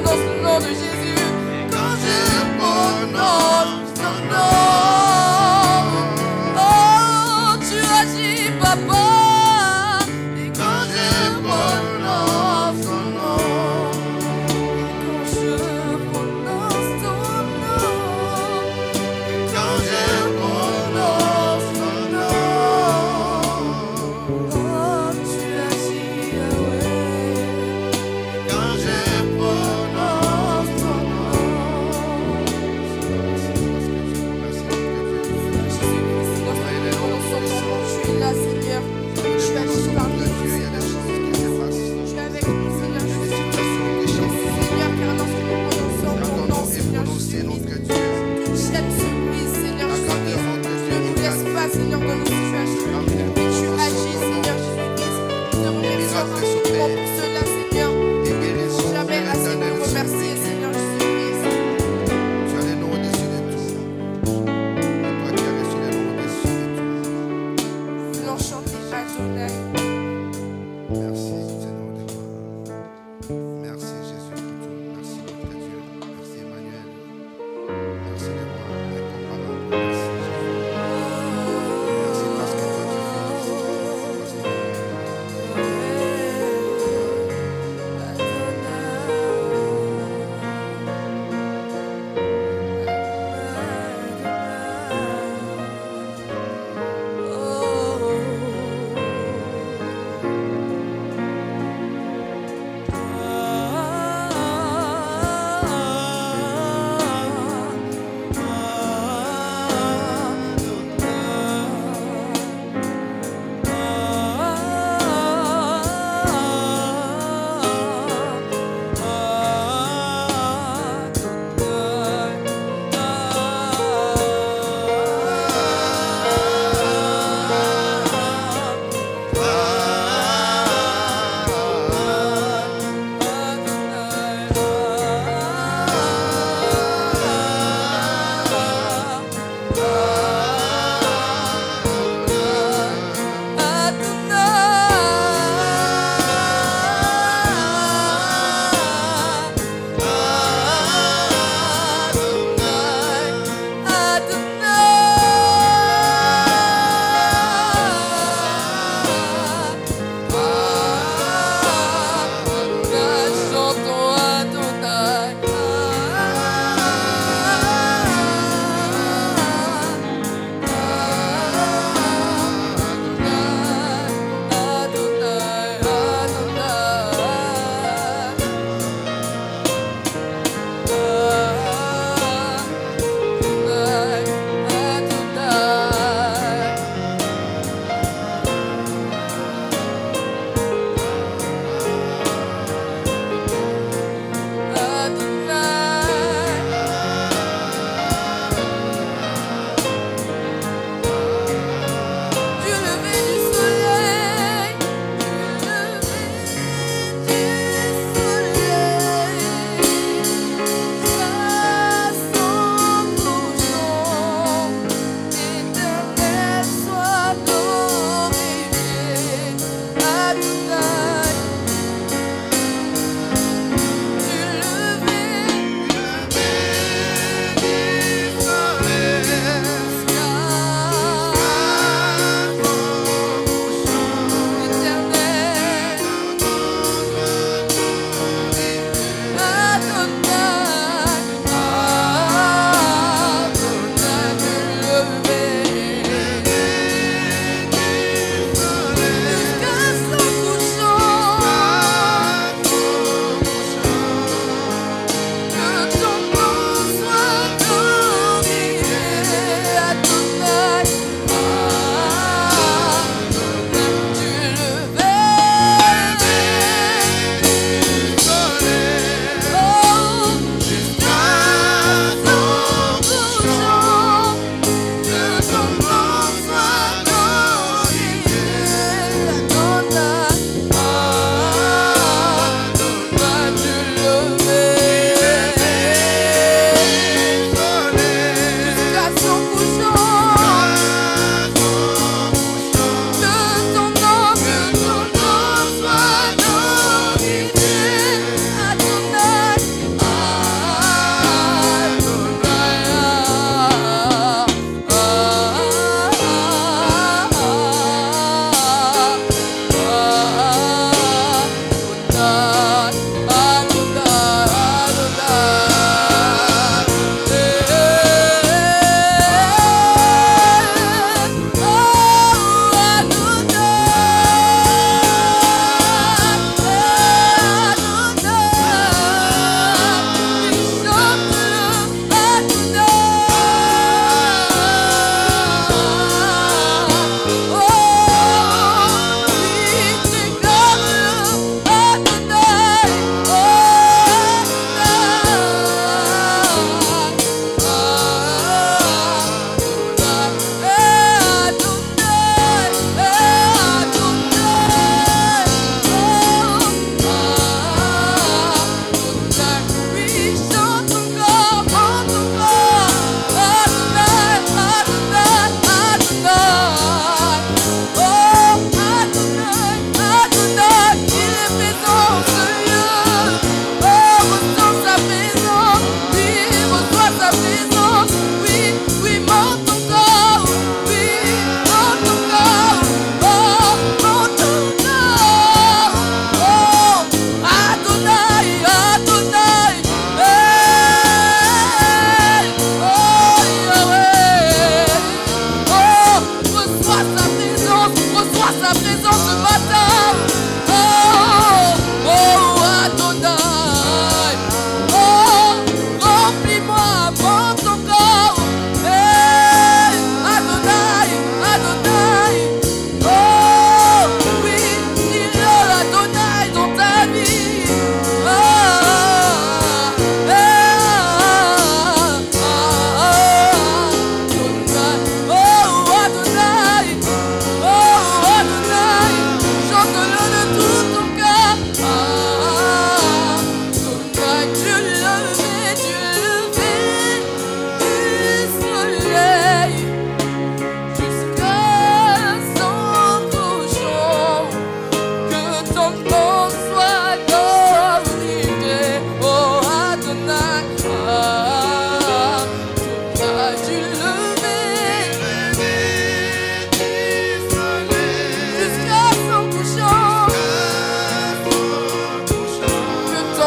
prononce le nom de Jésus, quand je prononce ton nom, oh, tu agis, papa. Et quand je prononce ton nom, quand je prononce ton nom, quand je prononce ton nom, oh, tu agis, Yahweh. Quand je prononce ton nom,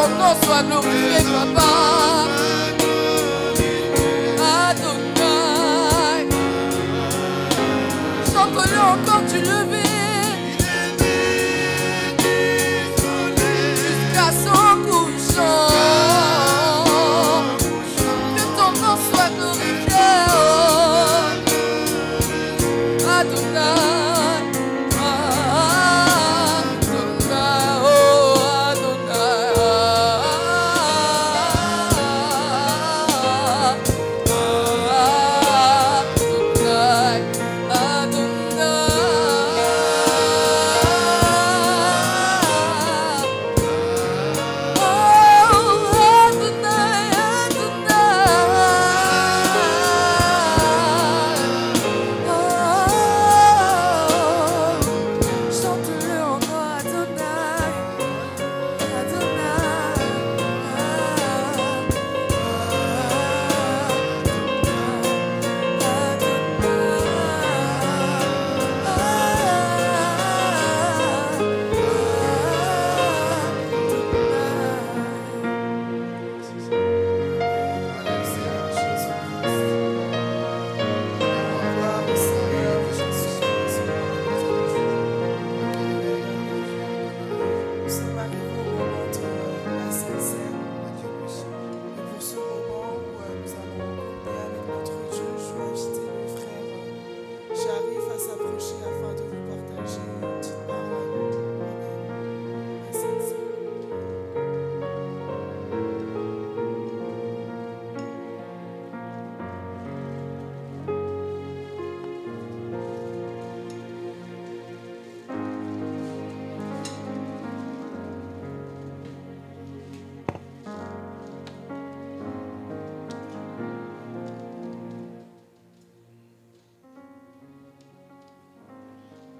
ton nom soit glorifié, papa. Adonai. Chante-le encore, tu le vis. Jusqu'à son couchant. Que ton nom soit glorifié. Oh. Adonai.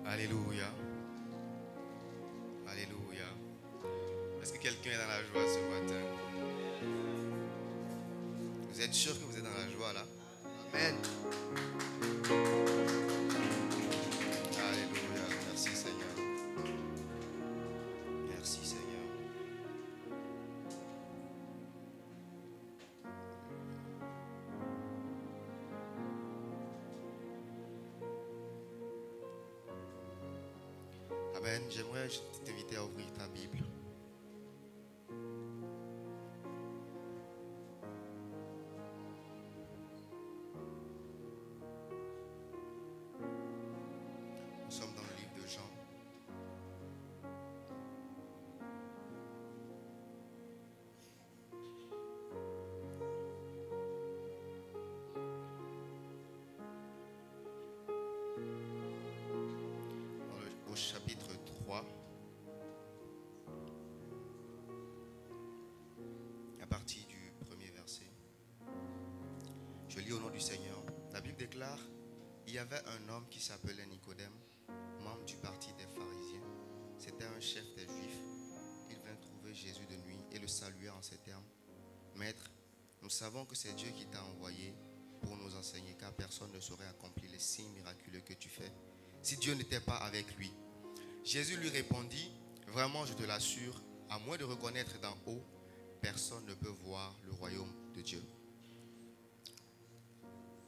Alléluia. Alléluia. Est-ce que quelqu'un est dans la joie ce matin? Vous êtes sûr que vous êtes dans la joie là? Amen. Alléluia. Merci Seigneur. Merci Seigneur. Amen. J'aimerais t'inviter à ouvrir ta Bible. Nous sommes dans le livre de Jean. Au chapitre 3, à partir du premier verset. Je lis au nom du Seigneur. La Bible déclare: il y avait un homme qui s'appelait Nicodème, membre du parti des pharisiens. C'était un chef des Juifs. Il vint trouver Jésus de nuit et le salua en ces termes: Maître, nous savons que c'est Dieu qui t'a envoyé pour nous enseigner, car personne ne saurait accomplir les signes miraculeux que tu fais si Dieu n'était pas avec lui. Jésus lui répondit: vraiment, je te l'assure, à moins de reconnaître d'en haut, personne ne peut voir le royaume de Dieu.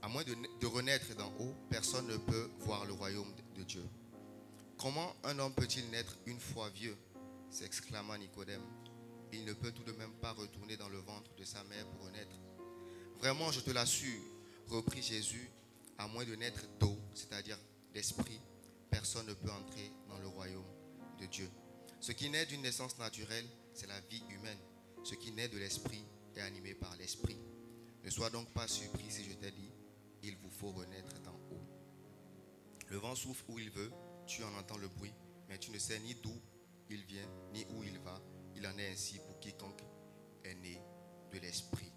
À moins de renaître d'en haut, personne ne peut voir le royaume de Dieu. Comment un homme peut-il naître une fois vieux? S'exclama Nicodème. Il ne peut tout de même pas retourner dans le ventre de sa mère pour renaître. Vraiment, je te l'assure, reprit Jésus, à moins de naître d'eau, c'est-à-dire d'esprit, personne ne peut entrer dans le royaume de Dieu. Ce qui naît d'une naissance naturelle, c'est la vie humaine. Ce qui naît de l'esprit est animé par l'esprit. Ne sois donc pas surpris si je t'ai dit: il vous faut renaître d'en haut. Le vent souffle où il veut, tu en entends le bruit, mais tu ne sais ni d'où il vient, ni où il va. Il en est ainsi pour quiconque est né de l'esprit.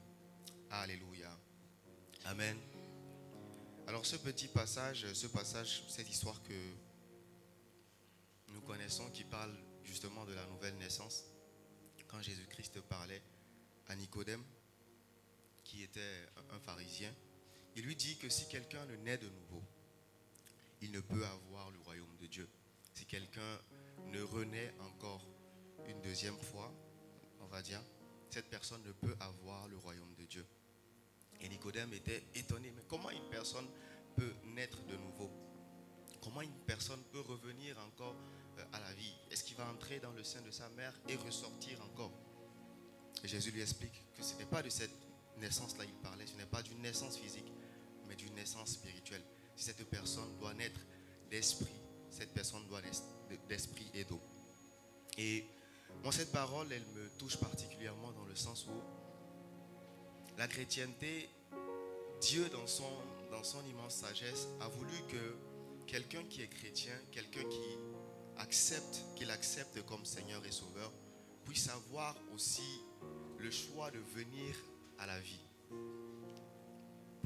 Alléluia. Amen. Alors ce petit passage, cette histoire que nous connaissons qui parle justement de la nouvelle naissance, quand Jésus-Christ parlait à Nicodème, qui était un pharisien, il lui dit que si quelqu'un ne naît de nouveau, il ne peut avoir le royaume de Dieu. Si quelqu'un ne renaît encore une deuxième fois, on va dire, cette personne ne peut avoir le royaume de Dieu. Et Nicodème était étonné. Mais comment une personne peut naître de nouveau? Comment une personne peut revenir encore à la vie? Est-ce qu'il va entrer dans le sein de sa mère et ressortir encore? Et Jésus lui explique que ce n'est pas de cette naissance-là il parlait, ce n'est pas d'une naissance physique, mais d'une naissance spirituelle. Si cette personne doit naître d'esprit, cette personne doit naître d'esprit et d'eau. Et moi, cette parole, elle me touche particulièrement dans le sens où la chrétienté, Dieu dans son immense sagesse a voulu que quelqu'un qui est chrétien, quelqu'un qu'il accepte comme Seigneur et Sauveur, puisse avoir aussi le choix de venir à la vie.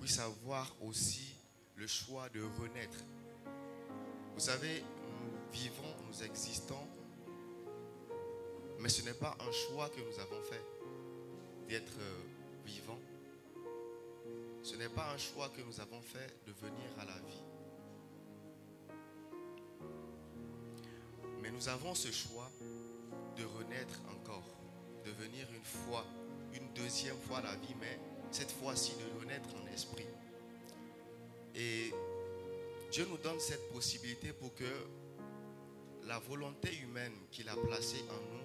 Puisse avoir aussi le choix de renaître. Vous savez, nous vivons, nous existons, mais ce n'est pas un choix que nous avons fait d'être vivants. Ce n'est pas un choix que nous avons fait de venir à la vie. Mais nous avons ce choix de renaître encore, de venir une deuxième fois à la vie, mais cette fois-ci de renaître en esprit. Et Dieu nous donne cette possibilité pour que la volonté humaine qu'il a placée en nous,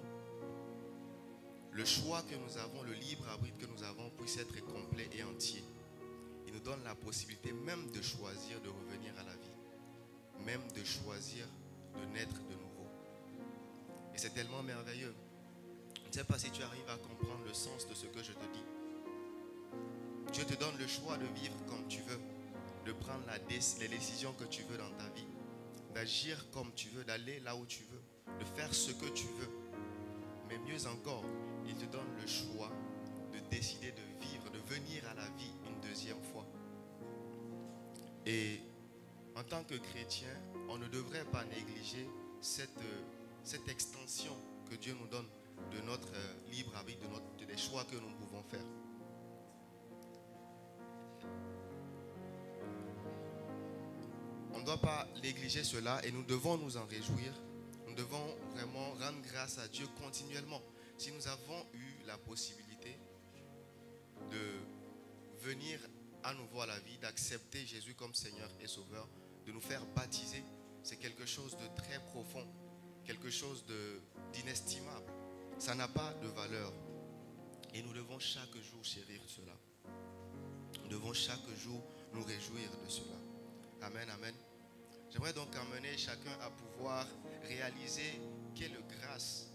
le choix que nous avons, le libre arbitre que nous avons puisse être complet et entier. Il nous donne la possibilité même de choisir de revenir à la vie, même de choisir de naître de nouveau. Et c'est tellement merveilleux. Je ne sais pas si tu arrives à comprendre le sens de ce que je te dis. Dieu te donne le choix de vivre comme tu veux, de prendre les décisions que tu veux dans ta vie, d'agir comme tu veux, d'aller là où tu veux, de faire ce que tu veux. Mais mieux encore, il te donne le choix de décider de vivre, de venir à la vie une deuxième fois. Et en tant que chrétien, on ne devrait pas négliger cette extension que Dieu nous donne de notre libre arbitre, des choix que nous pouvons faire. On ne doit pas négliger cela et nous devons nous en réjouir. Nous devons vraiment rendre grâce à Dieu continuellement. Si nous avons eu la possibilité de venir à nouveau à la vie, d'accepter Jésus comme Seigneur et Sauveur, de nous faire baptiser, c'est quelque chose de très profond, quelque chose d'inestimable. Ça n'a pas de valeur. Et nous devons chaque jour chérir cela. Nous devons chaque jour nous réjouir de cela. Amen, amen. J'aimerais donc emmener chacun à pouvoir réaliser quelle grâce,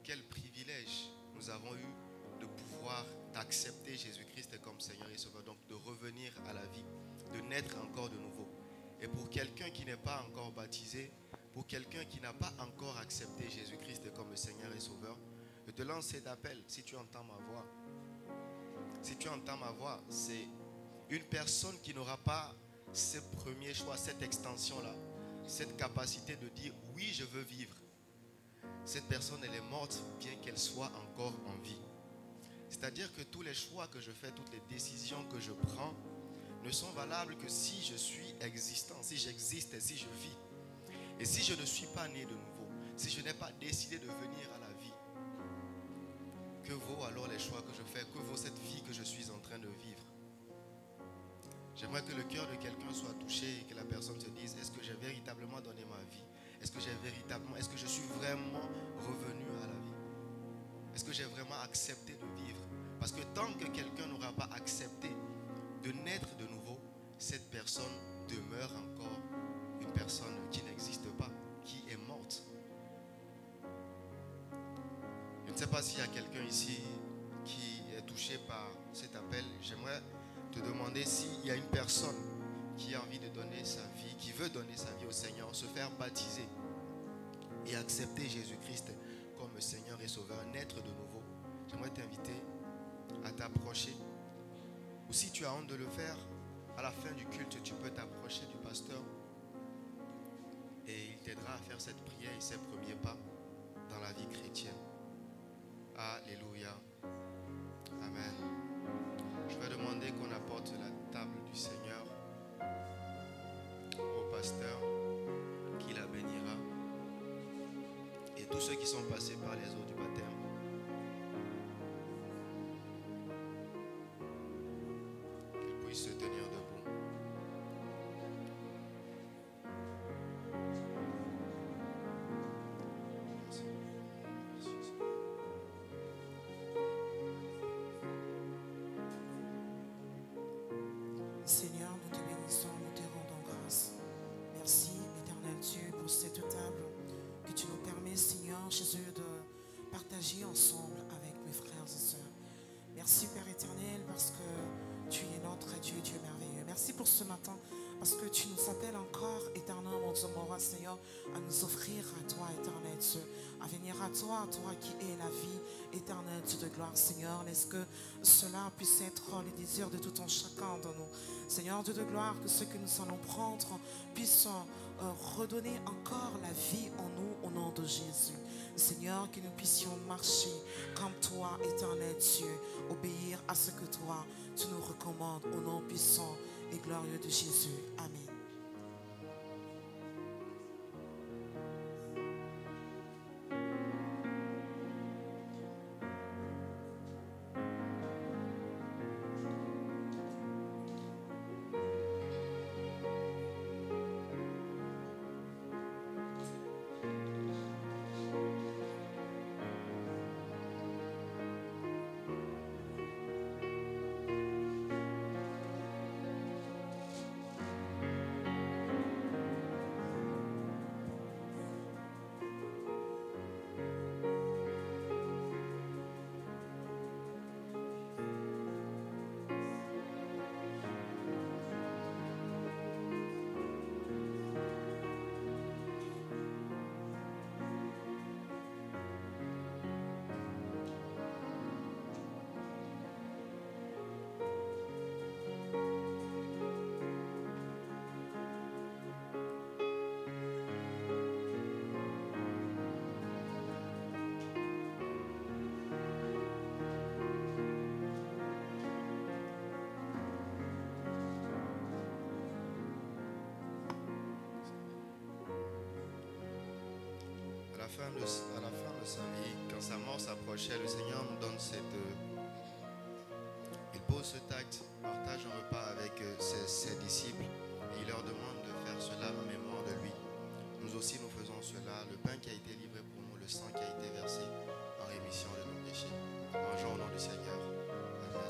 quel privilège nous avons eu de pouvoir accepter Jésus-Christ comme Seigneur et Sauveur, donc de revenir à la vie, de naître encore de nouveau. Et pour quelqu'un qui n'est pas encore baptisé, pour quelqu'un qui n'a pas encore accepté Jésus-Christ comme le Seigneur et Sauveur, je te lance cet appel, si tu entends ma voix. Si tu entends ma voix, c'est une personne qui n'aura pas ce premier choix, cette extension-là, cette capacité de dire oui, je veux vivre. Cette personne, elle est morte bien qu'elle soit encore en vie. C'est-à-dire que tous les choix que je fais, toutes les décisions que je prends ne sont valables que si je suis existant, si j'existe et si je vis. Et si je ne suis pas né de nouveau, si je n'ai pas décidé de venir à la vie, que vaut alors les choix que je fais? Que vaut cette vie que je suis en train de vivre? J'aimerais que le cœur de quelqu'un soit touché et que la personne se dise, est-ce que j'ai véritablement donné ma vie? Est-ce que je suis vraiment revenu à la vie? Est-ce que j'ai vraiment accepté de vivre? Parce que tant que quelqu'un n'aura pas accepté de naître de nouveau, cette personne demeure encore une personne qui n'existe pas, qui est morte. Je ne sais pas s'il y a quelqu'un ici qui est touché par cet appel. J'aimerais te demander s'il y a une personne qui a envie de donner sa vie, qui veut donner sa vie au Seigneur, se faire baptiser et accepter Jésus-Christ comme Seigneur et Sauveur, naître de nouveau. J'aimerais t'inviter à t'approcher. Ou si tu as honte de le faire, à la fin du culte, tu peux t'approcher du pasteur et il t'aidera à faire cette prière et ces premiers pas dans la vie chrétienne. Alléluia. Amen. Je vais demander qu'on apporte la table du Seigneur au pasteur qui la bénira et tous ceux qui sont passés par les eaux du baptême. puisse se tenir debout. Seigneur, nous te bénissons, nous te rendons grâce. Merci, éternel Dieu, pour cette table que tu nous permets, Seigneur Jésus, de partager ensemble avec mes frères et sœurs. Merci, Père éternel, parce que tu es notre Dieu, Dieu merveilleux. Merci pour ce matin, parce que tu nous appelles encore, éternellement, Dieu mon roi, Seigneur, à nous offrir à toi, éternel Dieu, à venir à toi qui es la vie, éternel Dieu de gloire, Seigneur. Laisse que cela puisse être le désir de tout un chacun de nous. Seigneur Dieu de gloire, que ce que nous allons prendre puisse redonner encore la vie en nous au nom de Jésus. Seigneur, que nous puissions marcher comme toi, éternel Dieu, obéir à ce que toi, tu nous recommandes au nom puissant et glorieux de Jésus. Amen. À la fin de sa vie, quand sa mort s'approchait, le Seigneur nous donne il pose cet acte, partage un repas avec ses disciples et il leur demande de faire cela en mémoire de lui. Nous aussi nous faisons cela, le pain qui a été livré pour nous, le sang qui a été versé en rémission de nos péchés. Mangeons au nom du Seigneur. Amen.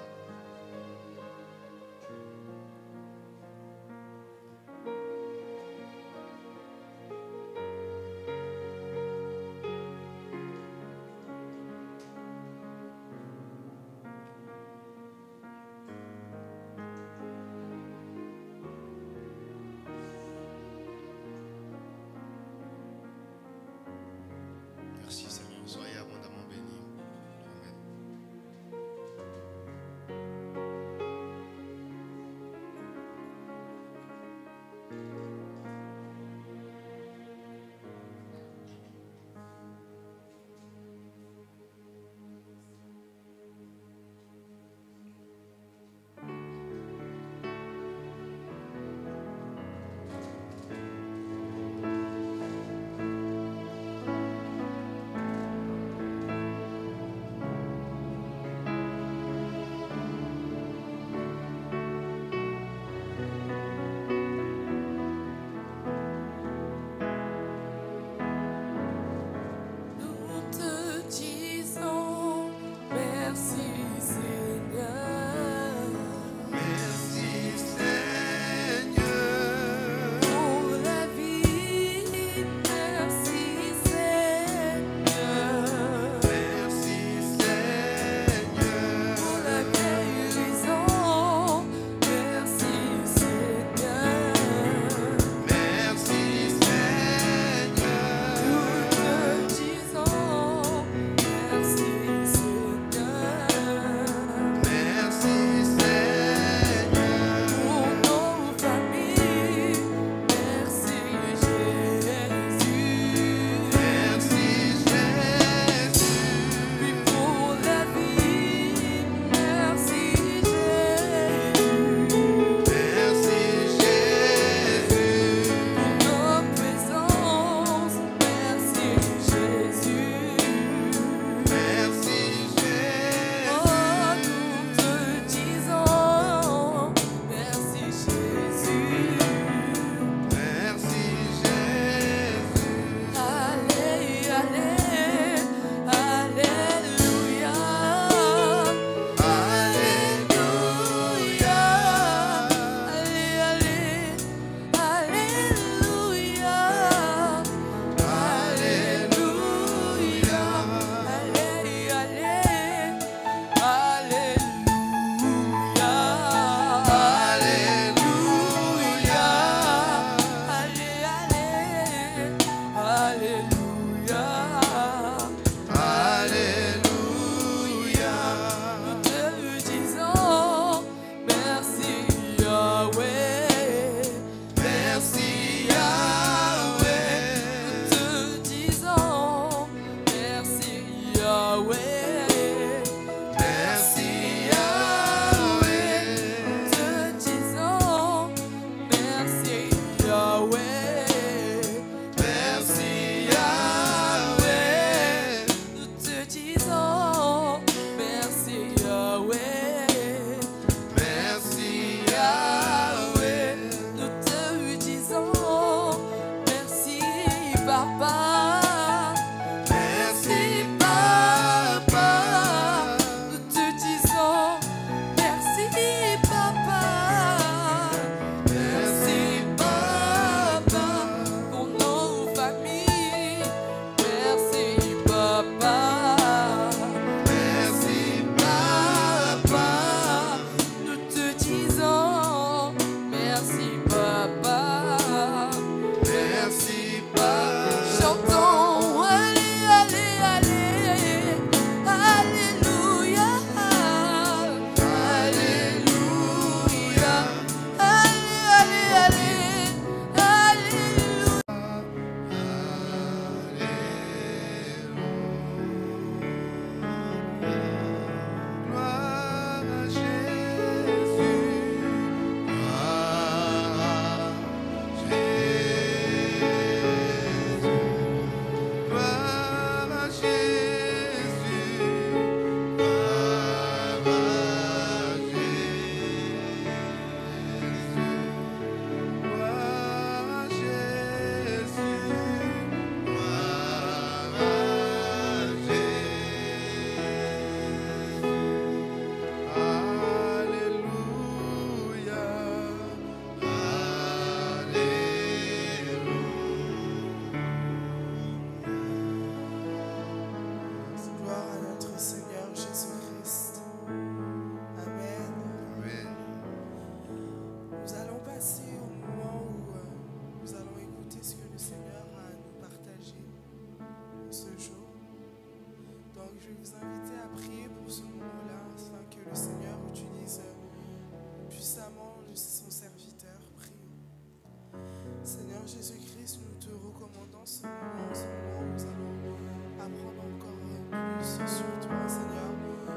comment dans ce moment, nous allons apprendre encore plus sur toi, Seigneur.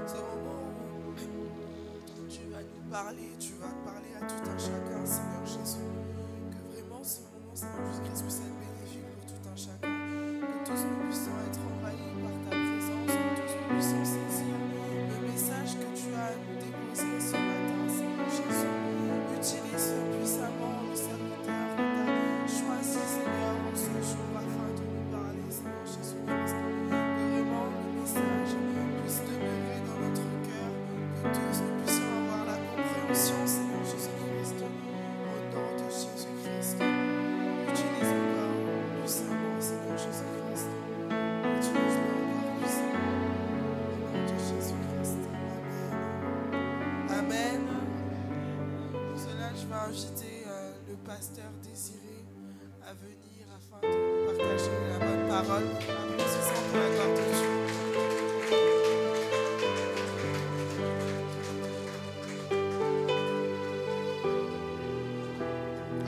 Ce moment où tu vas nous parler, tu vas parler à tout un chacun, Seigneur Jésus. Que vraiment ce moment, Seigneur Jésus-Christ, puisse être bénéfique pour tout un chacun. Que tous nous puissions être envahis par ta présence, que tous nous puissions saisir le message que tu as à nous déposer ce matin, Seigneur Jésus. Utilise puissamment le serviteur que tu as choisi, Seigneur, en ce jour afin de nous parler, Seigneur Jésus-Christ. Que vraiment le message puisse demeurer dans notre cœur, que tous nous puissions avoir la compréhension, Seigneur Jésus-Christ, au nom de Jésus-Christ. Utilise encore puissamment, Seigneur Jésus-Christ. Utilise-le encore puissamment, au nom de Jésus-Christ. Amen. Amen. Pour cela, je vais inviter le pasteur Désiré à venir afin de nous partager la bonne parole. Applaudissons pour la gloire de Dieu.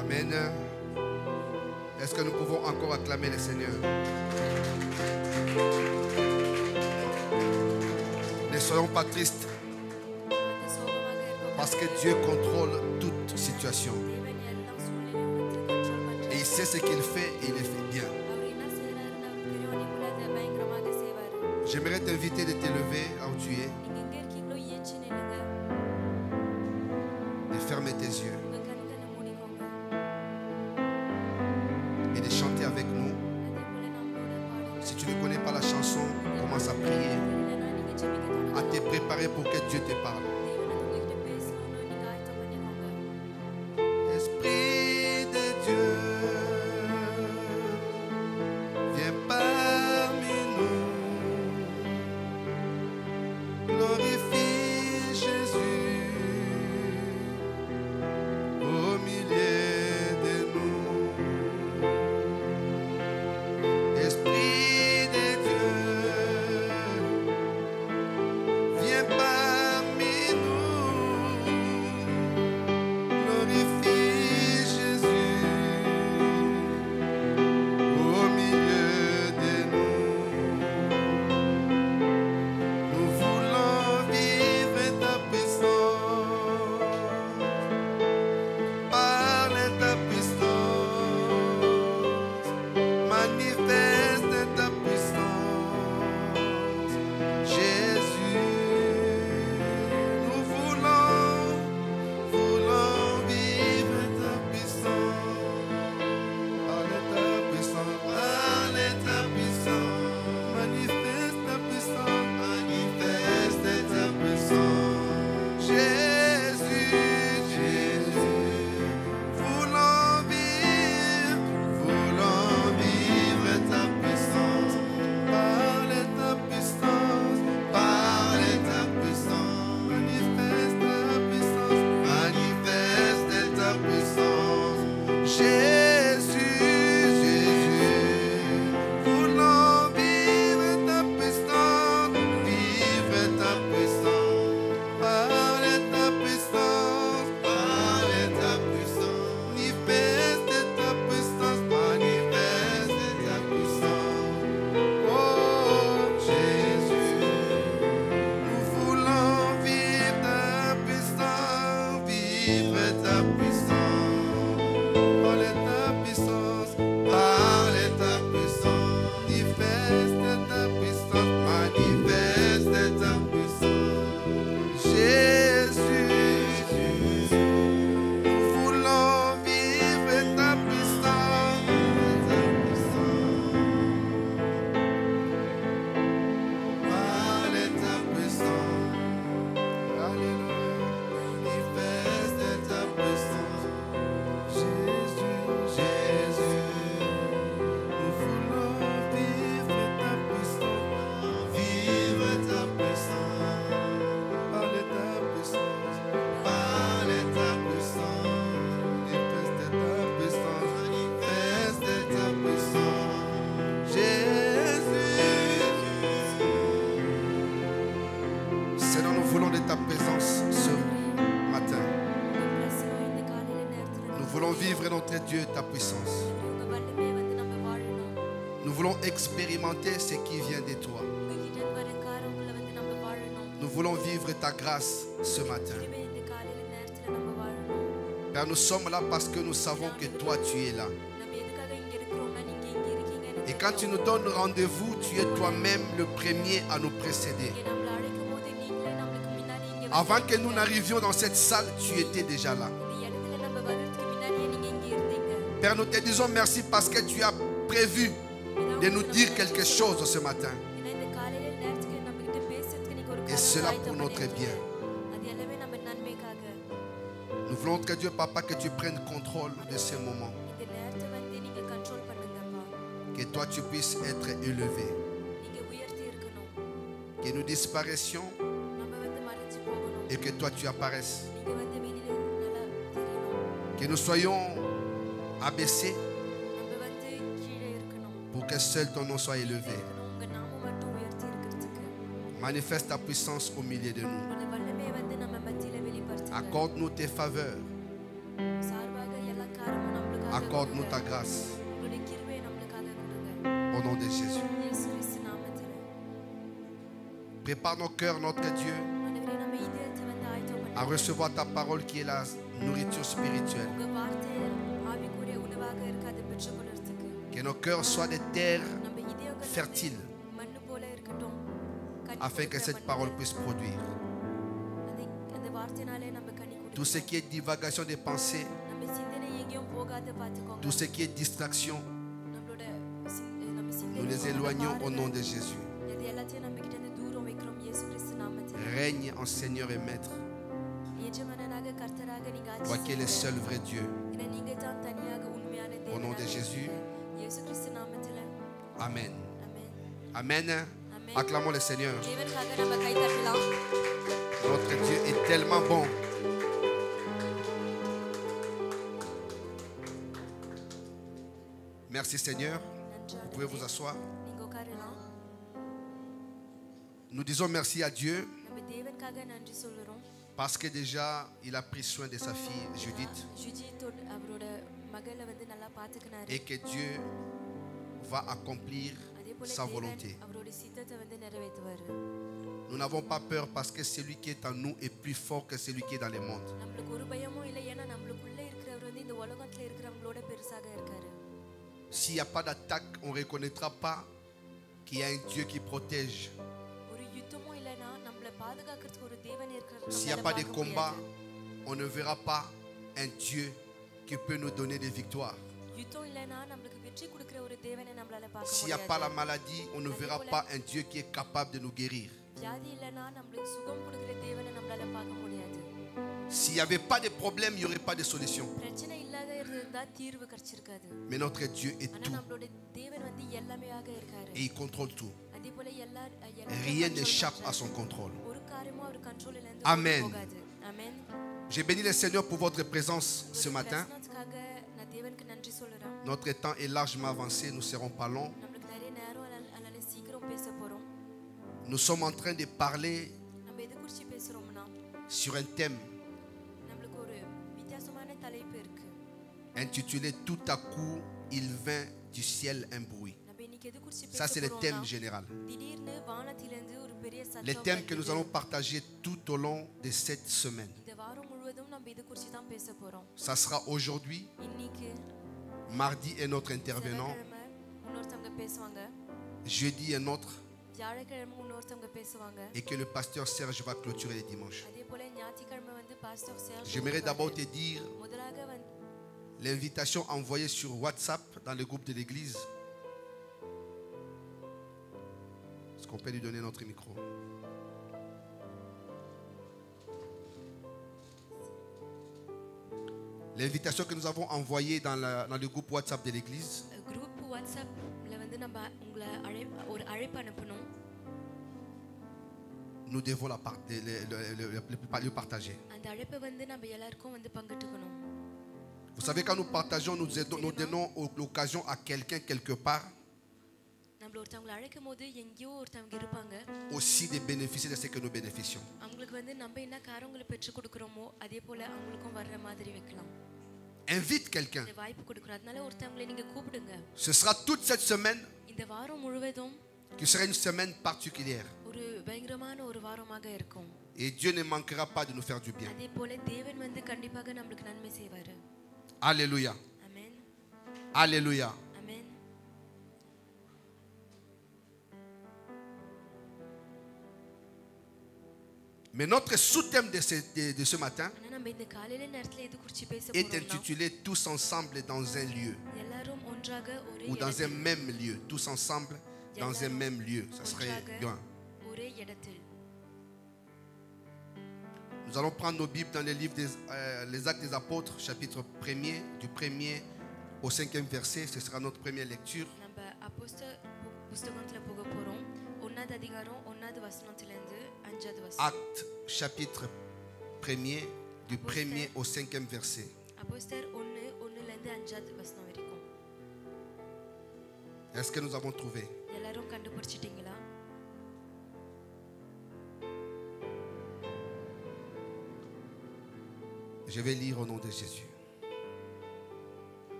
Amen. Est-ce que nous pouvons encore acclamer le Seigneur? Ne soyons pas tristes parce que Dieu contrôle toute situation. Et il sait ce qu'il fait et il le fait bien. J'aimerais t'inviter de te lever là où tu es et fermer tes yeux et de chanter avec nous. Si tu ne connais pas la chanson, commence à prier, à te préparer pour que Dieu te parle. Esprit de Dieu, viens parmi nous, glorifie Jésus au milieu de nous. Esprit de Dieu, viens parmi nous, glorifie Jésus au milieu de nous. Nous voulons vivre ta puissance, parle ta puissance, manifeste ta puissance, Jésus. Nous voulons vivre ta puissance, parle ta puissance, manifeste ta puissance, manifeste ta puissance, Jésus, Jésus. Voulons vivre ta puissance, parle ta puissance, manifeste ta puissance, Jésus, Jésus. Voulons vivre ta puissance, parle ta puissance, manifeste ta puissance, oh Jésus. Nous voulons vivre ta puissance, parle ta puissance, manifeste ta puissance, Jésus. Nous voulons vivre ta puissance, parle ta puissance, alléluia, manifeste ta puissance, Jésus, Jésus. Nous voulons vivre ta puissance, parle ta puissance, manifeste ta puissance, Jésus. Seigneur, nous voulons de ta présence ce matin. Nous voulons vivre, notre Dieu, ta puissance. voulons expérimenter ce qui vient de toi. உங்ககிட்ட இருந்து வர காரியங்களை வந்து நம்ம வாழணும். Nous voulons vivre ta grâce ce matin. இனிமே இந்த காலையில நேரத்துல நம்ம வாழணும். Père, nous sommes là parce que nous savons que toi, tu es là. நம்ம எதுக்காக இங்க இருக்கிறோம்னா நீங்க இங்க இருக்கீங்கன்னு Et quand tu nous donnes rendez-vous, tu es toi-même le premier à nous précéder. இங்க நம்மள அழைக்கும் போது நீங்களே நம்மளுக்கு முன்னாடி இங்க Avant que nous n'arrivions dans cette salle, tu étais déjà là. இந்த இடத்துல நம்ம வர்றதுக்கு முன்னாடியே நீங்க இங்க இருந்தீங்க. Père, nous te disons merci parce que tu as prévu de nous dire quelque chose ce matin. ஏன்னா இந்த காலையில நேரத்துக்கு நம்ம கிட்ட பேசுறதுக்கு நீங்க ஒரு Et cela pour notre bien. அது எல்லாமே நம்ம நன்மைக்காக. Nous voulons que Dieu, Papa, que tu prennes contrôle de ces moments. இந்த நேரத்தை வந்து நீங்க கண்ட்ரோல் பண்ணுங்கப்பா. Que toi, tu puisses être élevé. நீங்க உயர்த்தி இருக்கணும். Que nous disparaissions நம்ம வந்து மறைஞ்சு போகணும். et que toi, tu apparaisses. நீங்க வந்து வெளியில நல்லா தெரியணும். Que nous soyons abaissés நம்ம வந்து கீழே இருக்கணும். pour que seul ton nom soit élevé. உங்க நாமம் மட்டும் உயர்த்தி இருக்கிறதுக்கு. Manifeste ta puissance au milieu de nous. உங்களுடைய வல்லமையை வந்து நம்ம மத்தியில வெளிப்படுத்துங்க. Accorde-nous tes faveurs. சார்பாக எல்லா காரியமும் நம்மளுக்காக Accorde-nous ta கொடுங்க. grâce. உங்களுடைய கிருபையை நம்மளுக்காக கொடுங்க. Au nom de Jésus. இயேசு கிறிஸ்து நாமத்திலே. Prépare nos cœurs, notre Dieu, ஆண்டவரே, நம்ம இதயத்தை வந்து ஆயத்தம் à பண்ணுங்க. recevoir ta parole qui est la nourriture spirituelle. உங்க வார்த்தை ஆவிக்குரிய உணவாக இருக்க அதை பெற்றுக்கொள்றதுக்கு. Que nos cœurs soient des terres நம்ம இதயங்கள் fertiles மண்ணு போல இருக்கட்டும். கனி afin que கொடுக்கிற cette மண்ணு. parole puisse produire. அந்த வார்த்தையினாலே நம்ம கனி Tout ce கொடுக்கணும். qui est divagation des pensées, நம்ம சிந்தனை எங்கேயும் போகாத பார்த்துக்கோங்க. tout ce qui est distraction, நம்மளோட நம்ம சிந்தனை nous les éloignons au nom de Jésus. இது எல்லாத்தையும் நம்ம கிட்ட இருந்து தூரம் வைக்கிறோம் இயேசு கிறிஸ்து நாமத்தில். Règne en Seigneur et Maître. எஜமானனாக கர்த்தராக நீங்க ஆட்சி Toi qui es le செய்யுங்க. seul vrai Dieu. ஏன்னா நீங்க தான் தனியாக உண்மையான Au nom de தேவனாக Jésus. இருக்கீங்க. இயேசு கிறிஸ்து நாமத்தில். Amen. ஆமென். Amen. Acclamons le Seigneur. தேவனுக்காக நம்ம கை தட்டலாம். Notre Dieu est tellement bon. Merci Seigneur. நன்றி Vous pouvez vous ஆண்டவரே. asseoir. நீங்க உட்காரலாம். Nous disons merci à Dieu நம்ம தேவனுக்காக நன்றி சொல்றோம். parce que déjà il a pris soin de sa fille Judith ஜுஜித் அவரோட மகளை வந்து நல்லா பாத்துக்கினாரு. et que Dieu va accomplir அதே போல sa தேவன் volonté. அவரோட சித்தத்தை வந்து நிறைவேற்றுவாரு. Nous n'avons pas peur parce que celui qui est en nous est plus fort que celui qui est dans le monde. நம்மளுக்கு ஒரு பயமும் இல்லை ஏன்னா நம்மளுக்குள்ள இருக்கிறவர் வந்து இந்த உலகத்துல இருக்கிறவங்களோட பெருசாக இருக்காரு. S'il n'y a pas d'attaque, on ne reconnaîtra pas qu'il y a un Dieu qui protège. ஒரு யுத்தமும் இல்லைன்னா நம்மள பாதுகாக்கிறதுக்கு ஒரு தேவன் இருக்கிறார். S'il n'y a pas de combat, on ne verra pas un Dieu qui peut nous donner des victoires. யுத்தம் இல்லைன்னா நம்மளுக்கு வெற்றி கொடுக்கிற ஒரு தேவனை நம்மளால பார்க்க S'il n'y a pas la முடியாது. maladie, on ne verra pas un Dieu qui est capable de nous guérir. வியாதி இல்லைன்னா நம்மளுக்கு சுகம் கொடுக்கிற தேவனை நம்மளால பார்க்க முடியாது. S'il n'y avait pas de problème, il n'y aurait pas de solution. பிரச்சனை இல்லாத இருந்தா தீர்வு கிடைச்சிருக்காது. Mais notre Dieu est ஆனா tout நம்மளோட தேவன் வந்து எல்லாமேயாக இருக்காரு. et il contrôle tout. அதே போல Rien n'échappe à son contrôle. ஒரு காரியமும் அவர் கண்ட்ரோல்ல இருந்து Amen. போகாது. ஆமென். J'ai béni le Seigneur pour votre présence ce matin. பிரசன்னத்துக்காக நான் தேவனுக்கு நன்றி சொல்றேன். Notre temps est largement avancé, nous ne serons pas longs. நம்மளுக்கு நிறைய நேரம் அதனால சீக்கிரம் பேச போறோம். Nous sommes en train de parler நம்ம எது குறித்து பேசுறோம்னா sur un thème நம்மளுக்கு ஒரு வித்தியாசமான தலைப்பு இருக்கு. intitulé Tout à coup, il vint du ciel un bruit. நம்ம இன்னைக்கு எது குறித்து Ça, c'est le thème பேச général. திடீர்னு வானத்திலிருந்து ஒரு பெரிய சத்தம் Les thèmes que nous வந்தது. allons partager tout au long de cette semaine. இந்த வாரம் முழுவதும் நம்ம இது குறித்து தான் பேச போறோம். Ça sera aujourd'hui, இன்னைக்கு mardi un autre intervenant, செவ்வாய்க்கிழமை இன்னொருத்தவங்க பேசுவாங்க. jeudi un autre, வியாழக்கிழமை இன்னொருத்தவங்க பேசுவாங்க. et que le pasteur Serge va clôturer les dimanches. அதே போல ஞாயிற்றுக்கிழமை வந்து pastor surge J'aimerais d'abord te dire முதலாக வந்து l'invitation envoyée sur WhatsApp dans le groupe de l'église. Est-ce qu'on peut lui donner notre micro? L'invitation que nous avons envoyée dans le groupe WhatsApp de l'église, group வாட்ஸ்அப்ல வந்து நம்ம உங்களை ஒரு அழைப்பு அனுப்பணும். nous devons le partager. அந்த அழைப்பை வந்து நம்ம எல்லாருக்கும் வந்து பங்கிட்டுக்கணும். Vous savez, quand nous partageons, nous donnons l'occasion à quelqu'un quelque part நம்மள ஒருத்தவங்களை அழைக்கும் போது எங்கேயோ ஒருத்தவங்க இருப்பாங்க. aussi de bénéficier de ce que nous bénéficions. அவங்களுக்கு வந்து நம்ம என்ன காரியங்களை பெற்று கொடுக்குறோமோ அதே போல அவங்களுக்கும் வர்ற மாதிரி வைக்கலாம். Invite quelqu'un. இந்த வாய்ப்பு கொடுக்குறோம். அதனால ஒருத்தவங்களை நீங்க கூப்பிடுங்க. Ce sera toute cette semaine. இந்த வாரம் முழுவதும் qui sera une semaine particulière. ஒரு பயங்கரமான ஒரு வாரமாக இருக்கும். Et Dieu ne manquera pas de nous faire du bien. அதே போல தேவன் வந்து கண்டிப்பாக நமக்கு நன்மை செய்வார். Alléluia. ஆமென். Alléluia. ஆமென். Mais notre sous-thème de ce matin ஆனா நம்ம இந்த காலையில நேரத்துல எது குறித்து பேச est போறோம்னா intitulé Tous ensemble dans un lieu. எல்லாரும் ஒன்றாக ஒரே Ou dans un இடத்தில் même lieu. Tous ensemble dans un même lieu. Ça serait ஒன்றாக bien. ஒரே இடத்தில். Nous allons prendre nos Bibles dans les livres les Actes des Apôtres, chapitre 1er, du 1er au 5e verset. Ce sera notre première lecture. நம்ம புஸ்தகத்துல போக போறோம். 1வது அதிகாரம் 1வது வசனத்துல இருந்து 5வது வசனம். Actes, chapitre 1er, du 1er au 5e verset. அப்போஸ்தலர் 1:1ல இருந்து 5வது வசனம் வரைக்கும். Est-ce que nous avons trouvé? எல்லாரும் கண்டுபிடிச்சிட்டீங்களா? Je vais lire au nom de Jésus.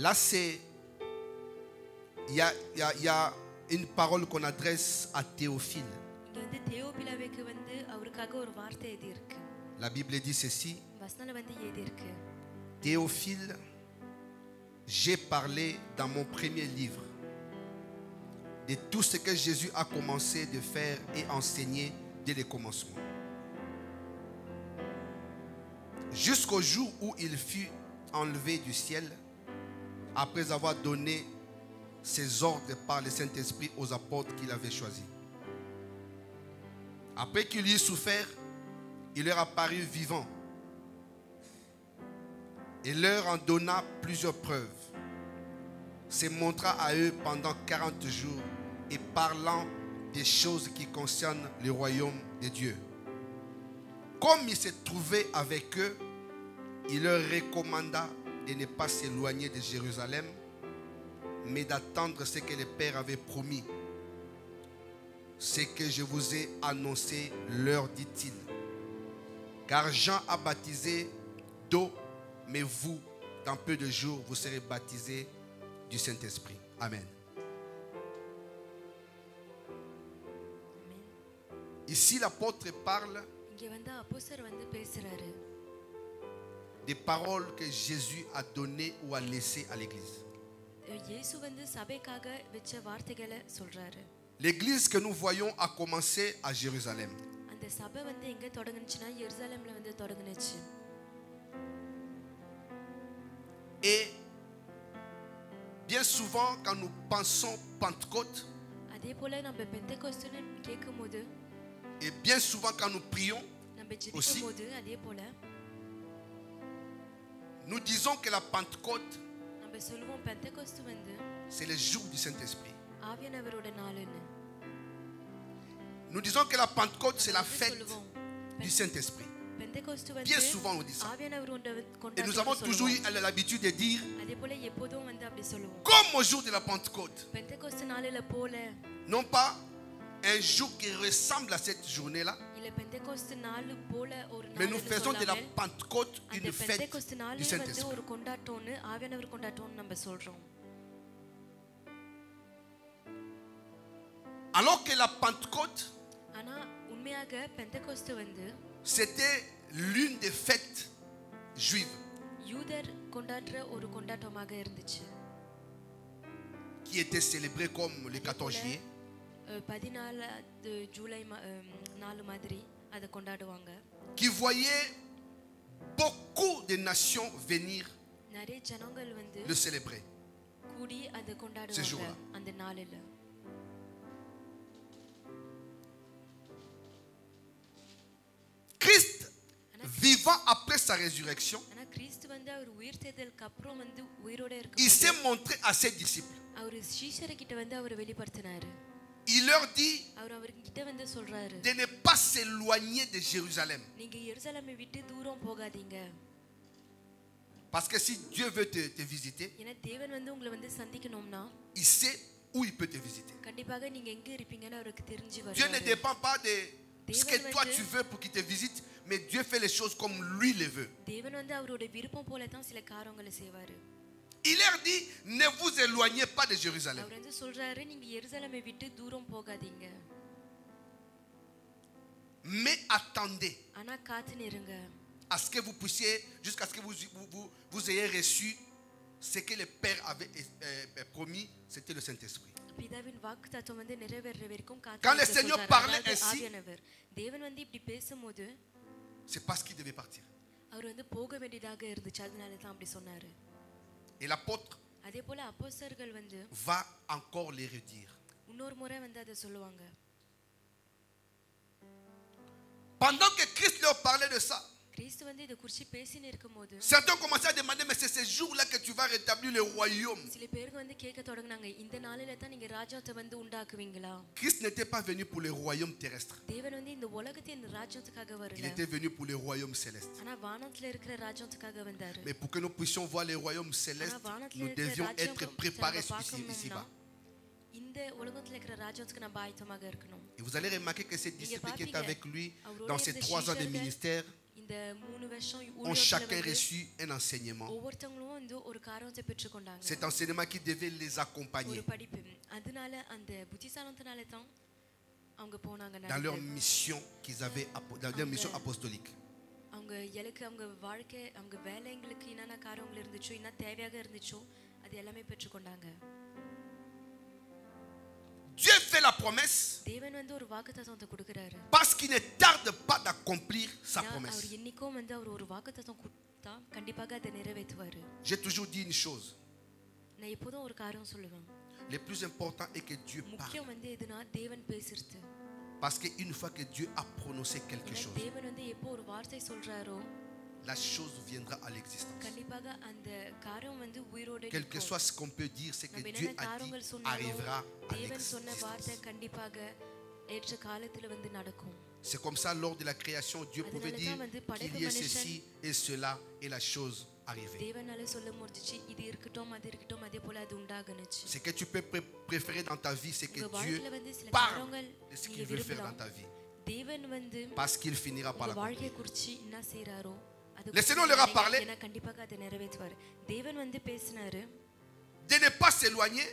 Là, il y a une parole qu'on adresse à Théophile. இங்க வந்து தேவோபிலாவுக்கு வந்து அவருக்காக ஒரு வார்த்தை எழுதி இருக்கு. La Bible dit ceci. வசனம் வந்து எழுதி இருக்கு. Théophile, j'ai parlé dans mon premier livre de tout ce que Jésus a commencé de faire et enseigner dès le commencement. Jusqu'au jour où il fut enlevé du ciel, après avoir donné ses ordres par le Saint-Esprit aux apôtres qu'il avait choisis. Après qu'il y eut souffert, il leur apparut vivant et leur en donna plusieurs preuves. Se montra à eux pendant 40 jours et parlant des choses qui concernent le royaume de Dieu. Comme il se trouvait avec eux, il leur recommanda de ne pas s'éloigner de Jérusalem, mais d'attendre ce que le Père avait promis. Ce que je vous ai annoncé, leur dit-il. Car Jean a baptisé d'eau, mais vous, dans peu de jours, vous serez baptisés du Saint-Esprit. Amen. Ici, l'apôtre parle இங்க வந்து அப்போஸ்தலர் வந்து பேசுறாரு. des paroles que Jésus a données ou a laissées à l'église. இயேசு வந்து சபைக்காக வெச்ச வார்த்தைகளை சொல்றாரு. L'église que nous voyons a commencé à Jérusalem. அந்த சபை வந்து எங்க தொடங்குனுச்சுனா எருசலேம்ல வந்து தொடங்குனுச்சு. Et bien souvent, quand nous pensons Pentecôte, அதே போல நம்ம பெந்தெகோஸ்துன்னு கேட்கும்போது, et bien souvent quand nous prions, நம்ம ஜெபிக்கும்போது அதே போல nous disons que la Pentecôte, நம்ம சொல்லுவோம் பெந்தெகோஸ்து வந்து c'est le jour du Saint-Esprit. ஆவியானவரோட நாளுன்னு. Nous disons que la Pentecôte, c'est la fête du Saint-Esprit. பெந்தெகோஸ்து வந்து Bien souvent, on dit ça. ஆவியானவரோட Et nous avons toujours eu l'habitude de dire, அதே போல எப்போதும் வந்து அப்படி சொல்லுவோம். comme au jour de la Pentecôte. பெந்தெகோஸ்து நாளில போல, Non pas un jour qui ressemble à cette journée-là, இல்ல பெந்தெகோஸ்து நாள் போல ஒரு நாள். mais nous faisons de la Pentecôte அந்த une fête பெந்தெகோஸ்து du நாளே வந்து Saint-Esprit. ஒரு கொண்டாட்டம்னு ஆவியானவர் கொண்டாட்டம்னு நம்ம சொல்றோம். Alors que la Pentecôte, ஆனா உண்மையாக பெந்தெகோஸ்து வந்து c'était l'une des fêtes juives யூதர் கொண்டாடுற ஒரு கொண்டாட்டமாக இருந்துச்சு. qui était célébrée comme le 14 juillet. 14 ஜூலை நாலு மாதிரி அதை கொண்டாடுவாங்க. Qui voyait beaucoup de nations venir நிறைய ஜனங்கள் வந்து le célébrer. கூடி அதை Ce கொண்டாடுவாங்க jour-là. அந்த நாளில. Christ, vivant après sa résurrection, ஆனா கிறிஸ்து வந்து அவர் உயிர்த்தெழுதலுக்கு அப்புறம் வந்து உயிரோட il இருக்கு. s'est montré à ses disciples. அவர் சீஷர்கிட்ட வந்து அவர் வெளிப்படுத்தினாரு. Il leur dit அவர் அவர்கிட்ட வந்து சொல்றாரு, de ne pas s'éloigner de Jérusalem. நீங்க எருசலேமை விட்டு தூரம் போகாதீங்க. Parce que si Dieu veut te visiter, ஏன்னா தேவன் வந்து உங்களை வந்து சந்திக்கணும்னா il sait où il peut te visiter. கண்டிப்பாக நீங்க எங்க இருப்பீங்கன்னு அவருக்கு தெரிஞ்சு Dieu ne வருவாரு. dépend pas ce que toi tu veux pour qu'il te visite, mais Dieu fait les choses comme lui les veut. தேவன் வந்து அவரோட விருப்பம் போல தான் சில காரியங்களை செய்வாரு. Il leur dit, ne vous éloignez pas de Jérusalem. அவர் வந்து சொல்றாரு, நீங்க எருசலேமை விட்டு தூரம் போகாதீங்க. Mais attendez ஆனா காத்து நிறுங்க. à ce que vous puissiez, jusqu'à ce que vous ayez reçu ce que le Père avait promis, c'était le Saint-Esprit. பிதாவின் வாக்குத்தத்தம் வந்து நிறைவேற வரைக்கும் Quand le Seigneur parlait ainsi, ஆவியானவர் தேவன் வந்து இப்படி பேசும்போது c'est parce qu'il devait partir. அவர் வந்து போக வேண்டியதாக இருந்துச்சு, அதனால தான் அப்படி சொன்னாரு. Et l'apôtre அதே போல அப்போஸ்தலர்கள் வந்து va encore les redire. இன்னொரு முறை வந்து அதை சொல்லுவாங்க. Pendant que Christ leur parlait de ça, கிறிஸ்து வந்து இதை குறித்து பேசின்னு இருக்கும்போது certains commençaient à demander, mais c'est ce jour-là que tu vas rétablir le royaume. சில பேருக்கு வந்து கேட்க தொடங்குனாங்க, இந்த நாளில தான் நீங்க ராஜ்யத்தை வந்து உண்டாக்குவீங்களா? Christ n'était pas venu pour le royaume terrestre. தேவன் வந்து இந்த உலகத்தின் ராஜ்யத்துக்காக Il வரல, était venu pour le royaume céleste. ஆனா வானத்துல இருக்கிற ராஜ்யத்துக்காக வந்தாரு. Mais pour que nous puissions voir le royaume céleste, nous devions être préparés ici-bas. இந்த உலகத்துல இருக்கிற ராஜ்யத்துக்கு நம்ம ஆயத்தமாக இருக்கணும். Et vous allez remarquer que ces disciples qui étaient avec lui dans ces 3 ans de ministère இந்த 3 வருஷம் ont chacun reçu un enseignement. ஒவ்வொருத்தங்களும் வந்து ஒரு காரியத்தை பெற்றுக்கொண்டாங்க. Cet enseignement qui devait les accompagner ஒரு படிப்பு. அதனால அந்த புத்திசாலித்தனால தான் அவங்க போனாங்க dans leur mission qu'ils avaient, dans leur mission apostolique. அவங்க இலக்கு, அவங்க வாழ்க்கை, அவங்க வேலைங்களுக்கு என்னென்ன காரியங்கள் இருந்துச்சோ, என்ன தேவையாக இருந்துச்சோ அது எல்லாமே பெற்றுக்கொண்டாங்க. Dieu fait la promesse தேவன் வந்து ஒரு வாக்குத்தத்தத்தை கொடுக்கிறாரு. parce qu'il ne tarde pas d'accomplir sa promesse. அவர் என்னைக்கும் வந்து அவர் ஒரு வாக்குத்தத்தம் கொடுத்தா கண்டிப்பாக அதை நிறைவேற்றுவாரு. J'ai toujours dit une chose. நான் எப்போதும் ஒரு காரியம் சொல்லுவேன். Le plus important est que Dieu parle. முக்கியம் வந்து எதுனா தேவன் பேசுறது. Parce qu'une fois que Dieu a prononcé quelque chose, தேவன் வந்து எப்போ ஒரு வார்த்தை சொல்றாரோ la chose viendra à l'existence. கண்டிப்பாக அந்த காரியம் வந்து உயிரோட Quel que soit ce qu'on peut dire, c'est que Dieu a dit arrivera à தேவன் சொன்ன வார்த்தை l'existence. கண்டிப்பாக ஏற்ற காலத்துல வந்து நடக்கும். C'est comme ça, lors de la création, Dieu pouvait dire qu'il y ait ceci et cela, et la chose arrivait. தேவனால சொல்ல முடிஞ்சிச்சு, இது இருக்கட்டும் அது இருக்கட்டும், அதே போல அது உண்டாகுனுச்சு. Ce que tu peux préférer dans ta vie, c'est que உங்க Dieu வாழ்க்கையில வந்து சில parle காரியங்கள் de ce நீங்க qu'il veut faire dans விரும்பலாம். ta vie. தேவன் வந்து Parce qu'il finira par உங்க l'accomplir. வாழ்க்கையை குறித்து என்ன செய்றாரோ அது Le Seigneur leur a parlé ஏன்னா கண்டிப்பாக அதை நிறைவேற்றுவார். தேவன் வந்து பேசினாரு de ne pas s'éloigner,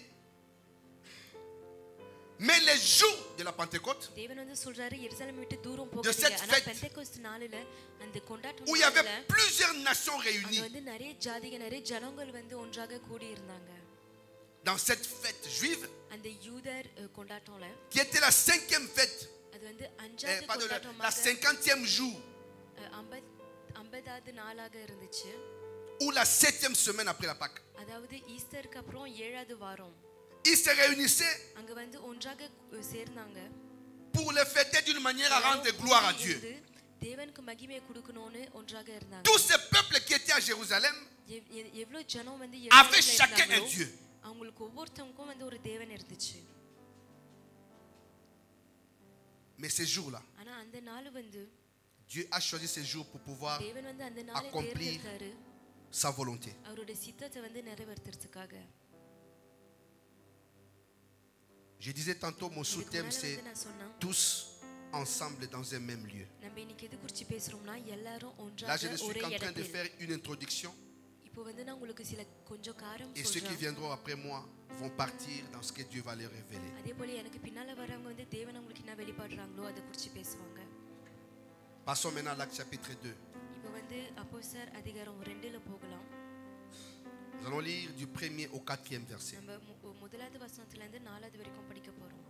mais les jours de la Pentecôte, தேவன் வந்து சொல்றாரு எருசலேமை விட்டு தூரம் cette போகாதீங்க. ஆனா fête பெந்தெக்கோஸ்து நாளில அந்த கொண்டாட்டம் où il y avait நாளில plusieurs nations அங்க réunies, வந்து நிறைய ஜாதிகள், நிறைய ஜனங்கள் வந்து ஒன்றாக கூடி இருந்தாங்க. dans cette fête juive, அந்த யூதர் கொண்டாட்டம்ல qui était la 5e fête, அது வந்து அஞ்சாவது pardon, la கொண்டாட்டமாக 50e jour, 50வது நாளாக இருந்துச்சு. ou la 7e semaine après la Pâque. அதாவது ஈஸ்டருக்கு அப்புறம் 7வது வாரம் Ils se réunissaient அங்க வந்து ஒன்றாக சேர்ந்தாங்க. pour le fêter d'une manière à rendre gloire à Dieu. தேவனுக்கு மகிமையை கொடுக்கணும்னு ஒன்றாக இருந்தாங்க. Tous ces peuples qui étaient à Jérusalem எவ்வளவு ஜனம் வந்து avaient chacun un Dieu. அவங்களுக்கு ஒவ்வொருத்தவங்களுக்கும் வந்து ஒரு தேவன் இருந்துச்சு. Mais ces jours-là, ஆனா அந்த நாள் வந்து Dieu a choisi ces jours pour pouvoir தேவன் வந்து அந்த நாளை accomplir தேர்ந்தெடுத்தாரு sa volonté. அவருடைய சித்தத்தை வந்து நிறைவேற்றுறதுக்காக. Je disais tantôt, mon இதுக்கு sous-thème, முன்னால c'est வந்து நான் சொன்னேன், tous ensemble dans un même lieu. நம்ம இன்னைக்கு எது குறித்து பேசுறோம்னா எல்லாரும் Là, je ஒன்றாக ne suis ஒரே qu'en train de இடத்தில். faire une introduction. இப்போ வந்து நான் உங்களுக்கு சில கொஞ்சம் காரம் Et ceux qui சொல்றேன். viendront après moi vont partir dans ce que Dieu va leur révéler. அதே போல எனக்கு பின்னால வரவங்க வந்து தேவன் உங்களுக்கு என்ன வெளிப்படுறாங்களோ அதை குறித்து பேசுவாங்க. Passons maintenant à l'Acte chapitre 2. இப்போ வந்து அப்போஸ்தலர் அதிகாரம் 2ல போகலாம். Nous allons lire du 1er au 4e verset. நம்ம முதலாவது வசனத்துல இருந்து 4வது வரைக்கும் படிக்க போறோம்.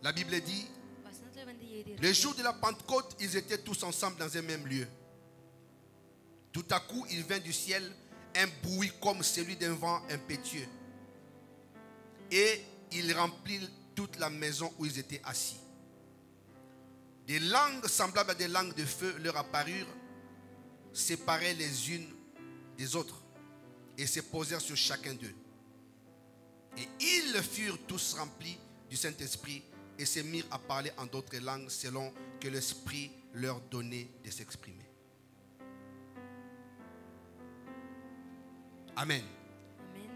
La Bible dit, வசனத்துல வந்து ஏறி le jour de la Pentecôte, ils étaient tous ensemble dans un même lieu. Tout à coup, il vint du ciel un bruit comme celui d'un vent impétueux. Et il remplit toute la maison où ils étaient assis. Des langues semblables à des langues de feu leur apparurent, séparées les unes des autres, et se posèrent sur chacun d'eux. Et ils furent tous remplis du Saint-Esprit et se mirent à parler en d'autres langues selon que l'Esprit leur donnait de s'exprimer. Amen. Amen.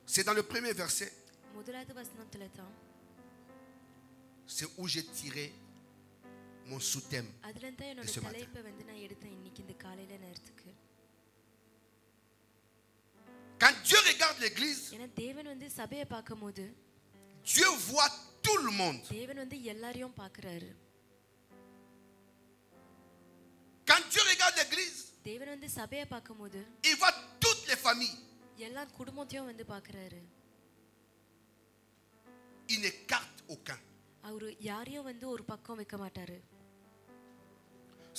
C'est dans le premier verset முதலாவது வசனத்துல தான் c'est où j'ai tiré mon sous-thème. அதுல இருந்து தான் என்னோட ce matin. தலைப்பை வந்து நான் எடுத்தேன் இன்னைக்கு இந்த காலையில நேரத்துக்கு. Quand Dieu regarde l'église, ஏன்னா தேவன் வந்து சபையை பார்க்கும்போது Dieu voit tout le monde. தேவன் வந்து எல்லாரையும் பார்க்கறாரு. Quand Dieu regarde l'église, தேவன் வந்து சபையை பார்க்கும்போது il voit toutes les familles. எல்லா குடும்பத்தையும் வந்து பார்க்கறாரு. Il n'écarte aucun. அவரு யாரையும் வந்து ஒரு பக்கம் வைக்க மாட்டாரு.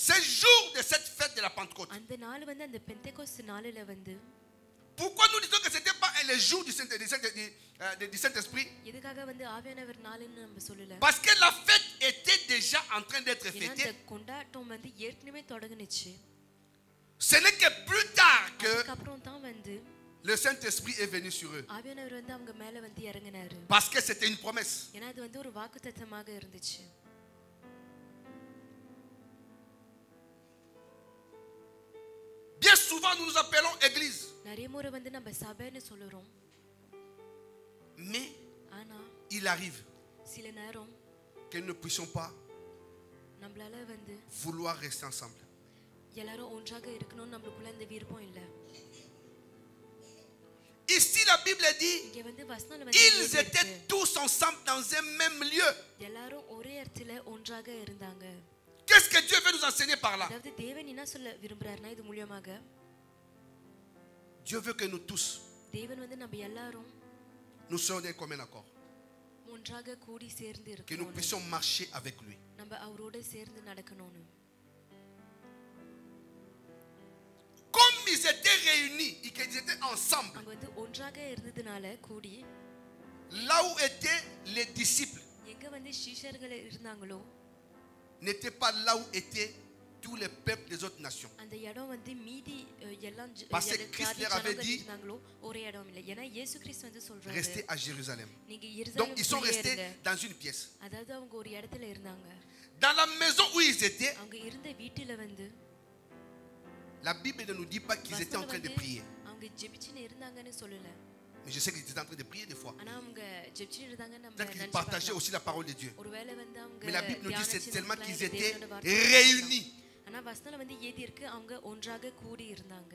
Ce jour de cette fête de la Pentecôte, அந்த நாள் வந்து அந்த பெந்தெகோஸ்து நாளில வந்து pourquoi nous disons que ce n'était pas le jour du Saint-Esprit? எதுக்காக வந்து ஆவியானவர் நாளுன்னு நம்ம சொல்லல? Parce que la fête était déjà en train d'être ஏன்னா fêtée. அந்த கொண்டாட்டம் வந்து ஏற்கனவே தொடங்குனுச்சு. Ce n'est que plus tard que அதுக்கப்புறம் தான் வந்து le Saint-Esprit est venu sur eux. ஆவியானவர் வந்து அவங்க மேல வந்து இறங்கினாரு. Parce que c'était une promesse. ஏன்னா அது வந்து ஒரு வாக்குத்தத்தமாக இருந்துச்சு. Bien souvent, nous nous appelons église. நிறைய முறை வந்து நம்ம சபைன்னு சொல்லுறோம். Mais ஆனா il arrive சில நேரம் que nous ne puissions pas நம்மளால வந்து vouloir rester ensemble. எல்லாரும் ஒன்றாக இருக்கணும்னு நம்மளுக்குள்ள இந்த விருப்பம் இல்ல. Ici, la Bible dit, இங்க வந்து வசனம் வந்து ils étaient tous ensemble dans un même lieu. எல்லாரும் ஒரே இடத்துல ஒன்றாக இருந்தாங்க. Qu'est-ce que Dieu veut nous enseigner par là? அதாவது தேவன் என்ன சொல்ல விரும்புறாருன்னா இது மூலமாக Dieu veut que nous tous, தேவன் வந்து நம்ம எல்லாரும் nous soyons d'un commun accord. ஒன்றாக கூடி சேர்ந்து Que nous இருக்கணும். puissions marcher avec lui. நம்ம அவரோட சேர்ந்து நடக்கணும்னு. Comme ils étaient réunis et qu'ils étaient ensemble, அங்க வந்து ஒன்றாக இருந்ததுனால கூடி là où étaient les disciples, எங்க வந்து சீஷர்கள் இருந்தாங்களோ n'était pas là où étaient tous les peuples des autres nations. அந்த இடம் வந்து மீதி எல்லாம் Parce que Christ leur avait dit, இருந்தாங்களோ ஒரே இடம் இல்லை. ஏன்னா இயேசு கிறிஸ்து வந்து சொல்றாரு restez à Jérusalem. நீங்க Donc ils sont எருசலேமுக்குள்ளே restés இருங்க. dans une pièce. அதாவது அவங்க ஒரு இடத்துல இருந்தாங்க. Dans la maison où ils étaient, அவங்க இருந்த வீட்டில வந்து la Bible ne nous dit pas qu'ils étaient en வசனம் train de வந்து prier. அவங்க ஜெபிச்சுன்னு இருந்தாங்கன்னு சொல்லல. Mais je sais qu'ils étaient en train de prier des fois. ஆனா அவங்க ஜெபிச்சுன்னு இருந்தாங்கன்னு நம்ம Peut-être qu'ils நினைச்சு partageaient பார்க்கலாம். aussi la parole de Dieu. ஒருவேளை வந்து அவங்க Mais la Bible nous dit c'est தியானிச்சு tellement இருக்கலாம், qu'ils இல்ல étaient தேவனோட வார்த்தையை réunis. ஆனா வசனம் வந்து ஏதி இருக்கு அவங்க ஒன்றாக கூடி இருந்தாங்க.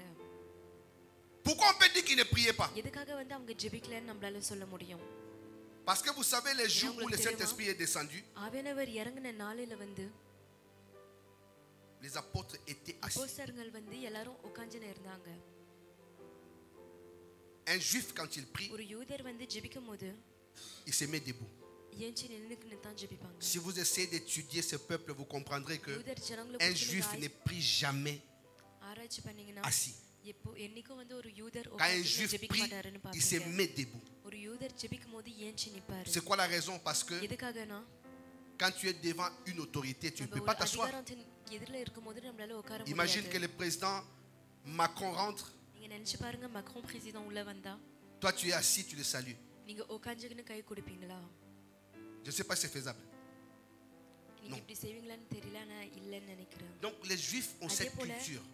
Pourquoi on peut dire qu'ils ne priaient pas? எதுக்காக வந்து அவங்க ஜெபிக்கலன்னு நம்மளால சொல்ல முடியும்? Parce que vous savez, les jours où le Saint-Esprit est descendu, ஆவியானவர் இறங்கின நாளில வந்து les apôtres étaient assis. அப்போஸ்தலர்கள் வந்து எல்லாரும் உட்கார்ந்துன்னு இருந்தாங்க. Un juif, quand il prie, ஒரு யூதர் வந்து ஜெபிக்கும் போது il se met debout. ஏஞ்சி நின்னுக்கின்னு தான் ஜெபிப்பாங்க. Si vous essayez d'étudier ce peuple, vous comprendrez que யூதர் ஜனங்களை un குறித்து juif நீங்க ne prie jamais ஆராய்ச்சி பண்ணீங்கன்னா assis. எப்போ என்னைக்கும் வந்து ஒரு யூதர் Quand un உட்கார்ந்து juif ஜெபிக்க prie, மாட்டாருன்னு il se பாப்பீங்க. met debout. ஒரு யூதர் ஜெபிக்கும் போது ஏஞ்சி நிப்பாரு. C'est quoi la raison? Parce que எதுக்காகனா quand tu es devant une autorité, tu ne நம்ம peux ஒரு pas t'asseoir. அதிகாரத்தின் எதிரில இருக்கும்போது நம்மளால உட்கார Imagine que முடியாது. le président Macron rentre, நீங்க நினைச்சு பாருங்க மக்ரோன் பிரசிடென்ட் உள்ள வந்தா toi tu es assis, tu le salues. நீங்க உட்கார்ந்துக்கின்னு கை கொடுப்பீங்களா? Je ne sais pas si c'est faisable. நீங்க Non. இப்படி செய்வீங்களான்னு தெரியல நான் இல்லன்னு நினைக்கிறேன். Donc les juifs ont அதே cette போல culture.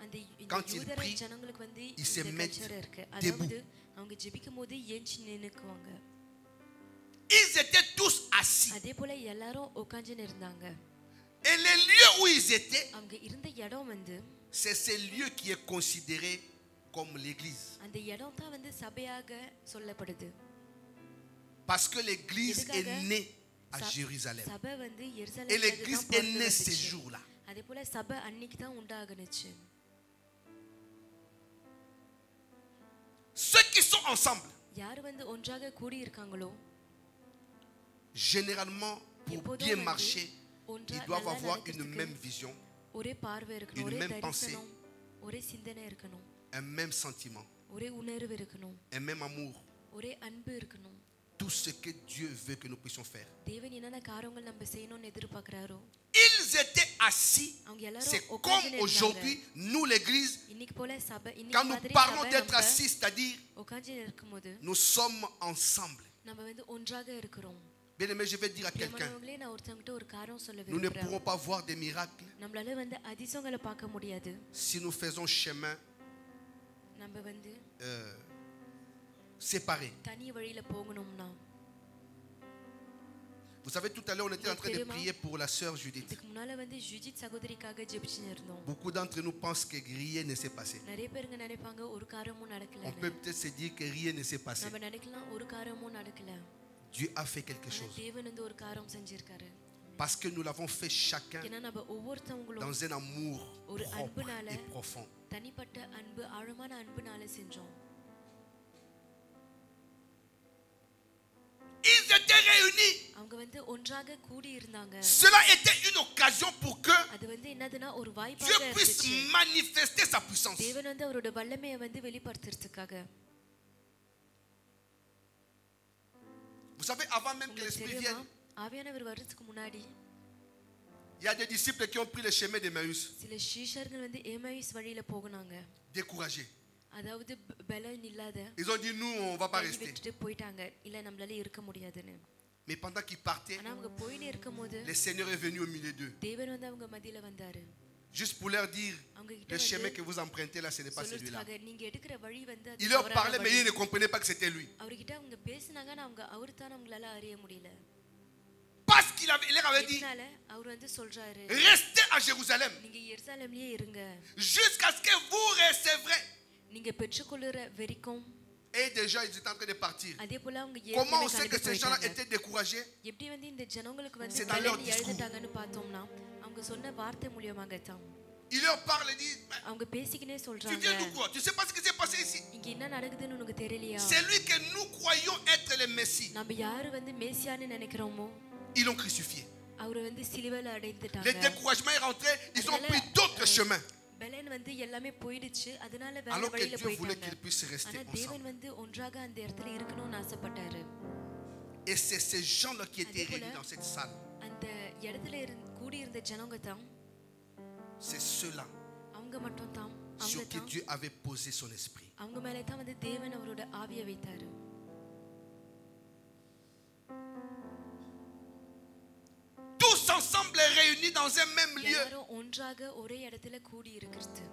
அந்த Quand il யூதர் prie, ஜனங்களுக்கு வந்து ils se இந்த mettent கல்ச்சர் இருக்கு. debout. அதாவது அவங்க ஜெபிக்கும் போது ஏஞ்சி நின்னுக்குவாங்க. Ils étaient tous assis. அதே போல எல்லாரும் உட்கார்ந்துன்னு இருந்தாங்க. Et les lieux où ils étaient, அவங்க இருந்த இடம் வந்து c'est ce lieu qui est considéré comme l'église. அந்த இடம் தான் வந்து சபையாக சொல்லப்படுது. Parce que l'église est எதுக்காக? née à ச- Jérusalem. சபை வந்து Et எருசலேம்ல l'église தான் est née பிறந்து ces வந்துச்சு. jours-là. அதே போல சபை அன்னைக்கு தான் உண்டாகுனுச்சு. Ceux qui sont ensemble, யார் வந்து ஒன்றாக கூடி இருக்காங்களோ généralement, pour எப்போதும் bien வந்து marcher, ஒன்றா ils doivent நல்லா avoir une நடக்கிறதுக்கு même vision, ஒரே பார்வை இருக்கணும், une ஒரே même pensée. தரிசனம், ஒரே சிந்தனை இருக்கணும், un même sentiment, ஒரே உணர்வு இருக்கணும், un même amour. ஒரே அன்பு இருக்கணும். Tout ce que Dieu veut que nous puissions faire. தேவன் என்னென்ன காரியங்கள் நம்ம செய்யணும்னு எதிர்பார்க்கிறாரோ Ils étaient assis. அவங்க C'est எல்லாரும் comme உட்கார்ந்து aujourd'hui, nous l'église, இன்னைக்கு போல சபை quand இன்னைக்கு nous மாதிரி parlons சபை d'être நம்ம assis, c'est-à-dire உட்கார்ந்து இருக்கும்போது nous sommes ensemble. நம்ம வந்து ஒன்றாக இருக்கிறோம். Bien-aimé, je vais dire à quelqu'un, பிரியமானவங்களே, நான் ஒருத்தவங்கிட்ட ஒரு காரியம் சொல்ல nous ne விரும்புறேன். pourrons pas voir des miracles நம்மளால வந்து அதிசயங்களை பார்க்க முடியாது. si nous faisons chemin நம்ம வந்து séparés. தனி வழியில போகணும்னா Vous savez, tout à l'heure, on était en train de prier pour la sœur Judith. இதுக்கு முன்னால வந்து ஜுஜித் சகோதரிக்காக ஜெபிச்சுன்னு இருந்தோம். Beaucoup d'entre nous pensent que rien ne s'est passé. நிறைய பேருங்க நினைப்பாங்க ஒரு காரியமும் On நடக்கல. peut peut-être se dire que rien ne s'est passé. நம்ம நினைக்கலாம் ஒரு காரியமும் நடக்கல. Dieu a fait quelque ஆனா chose. தேவன் வந்து ஒரு காரியம் செஞ்சிருக்காரு. Parce que nous l'avons fait chacun ஏன்னா நம்ம ஒவ்வொருத்தவங்களும் dans un amour ஒரு propre அன்புனால et profond. தனிப்பட்ட அன்பு ஆழமான அன்புனால செஞ்சோம். Ils étaient réunis. அவங்க வந்து ஒன்றாக கூடி இருந்தாங்க. Cela était une occasion pour que அது வந்து என்னதுன்னா ஒரு Dieu வாய்ப்பாக puisse இருந்துச்சு. manifester sa puissance. தேவன் வந்து அவரோட வல்லமையை வந்து வெளிப்படுத்துறதுக்காக. Vous savez, avant même que l'Esprit உங்களுக்கு தெரியுமா vienne, ஆவியானவர் வர்றதுக்கு முன்னாடி il y a des disciples qui ont pris le chemin d'Emmaüs, சில சீஷர்கள் வந்து எமாயுஸ் வழியில போனாங்க. découragés. அதாவது பலன் இல்லாத Ils ont dit, nous, on ne va pas rester. விட்டுட்டு போயிட்டாங்க. இல்ல நம்மளால இருக்க முடியாதுன்னு. Mais pendant qu'ils partaient, ஆனா அவங்க போயினே இருக்கும்போது le Seigneur est venu au milieu d'eux. தேவன் வந்து அவங்க மத்தியில வந்தாரு. Juste pour leur dire, அவங்க le கிட்ட chemin வந்து que vous empruntez là, ce n'est pas celui-là. சொல்றதுக்காக நீங்க எடுக்கிற வழி வந்து அது Il leur தவறான parlait, mais வழி. ils ne comprenaient pas que c'était lui. அவர்கிட்ட அவங்க பேசினாங்க ஆனா அவங்க அவர்தான் அவங்களால அறிய முடியல. Parce qu'il leur avait dit, இதனால அவர் வந்து சொல்றாரு restez à Jérusalem நீங்க எருசலேம்லயே இருங்க. jusqu'à ce que vous recevrez. நீங்க பெற்றுக்கொள்ளுற வரைக்கும். Et déjà, ils étaient en train de partir. அதே போல அவங்க Comment on ஏற்கனவே sait que ces gens-là போயிட்டாங்க. étaient découragés? எப்படி வந்து இந்த ஜனங்களுக்கு வந்து C'est dans leur பலன் discours. எழுதிட்டாங்கன்னு பார்த்தோம்னா அவங்க சொன்ன வார்த்தை மூலமாக தான். Il leur parle et dit, mais அவங்க பேசிக்கினே tu சொல்றாங்க viens d'où quoi? Tu sais pas ce qui s'est passé ici? இங்க என்ன நடக்குதுன்னு உனக்கு தெரியலையா? C'est lui que nous croyons être le Messie. நம்ம யாரு வந்து மேசியான்னு நினைக்கிறோமோ Ils l'ont crucifié. அவரை வந்து சிலுவையில Le அடைந்துட்டாங்க. découragement est rentré, ils ont pris d'autres chemins. பலன் வந்து எல்லாமே போயிடுச்சு. அதனால வேற Alors que வழியில Dieu voulait போயிட்டாங்க. qu'ils puissent rester ஆனா தேவன் ensemble. வந்து ஒன்றாக அந்த இடத்துல இருக்கணும்னு ஆசைப்பட்டாரு. Et c'est ces gens-là qui étaient réunis dans cette salle. அந்த இடத்துல கூடி இருந்த ஜனங்க தான் C'est ceux-là அவங்க மட்டும் தான் sur அவங்க qui தான் Dieu avait posé son esprit. அவங்க மேல தான் வந்து தேவன் அவரோட ஆவியை வைத்தாரு. Tous ensemble réunis dans un même lieu. எல்லாரும் ஒன்றாக ஒரே இடத்துல கூடி இருக்கிறது.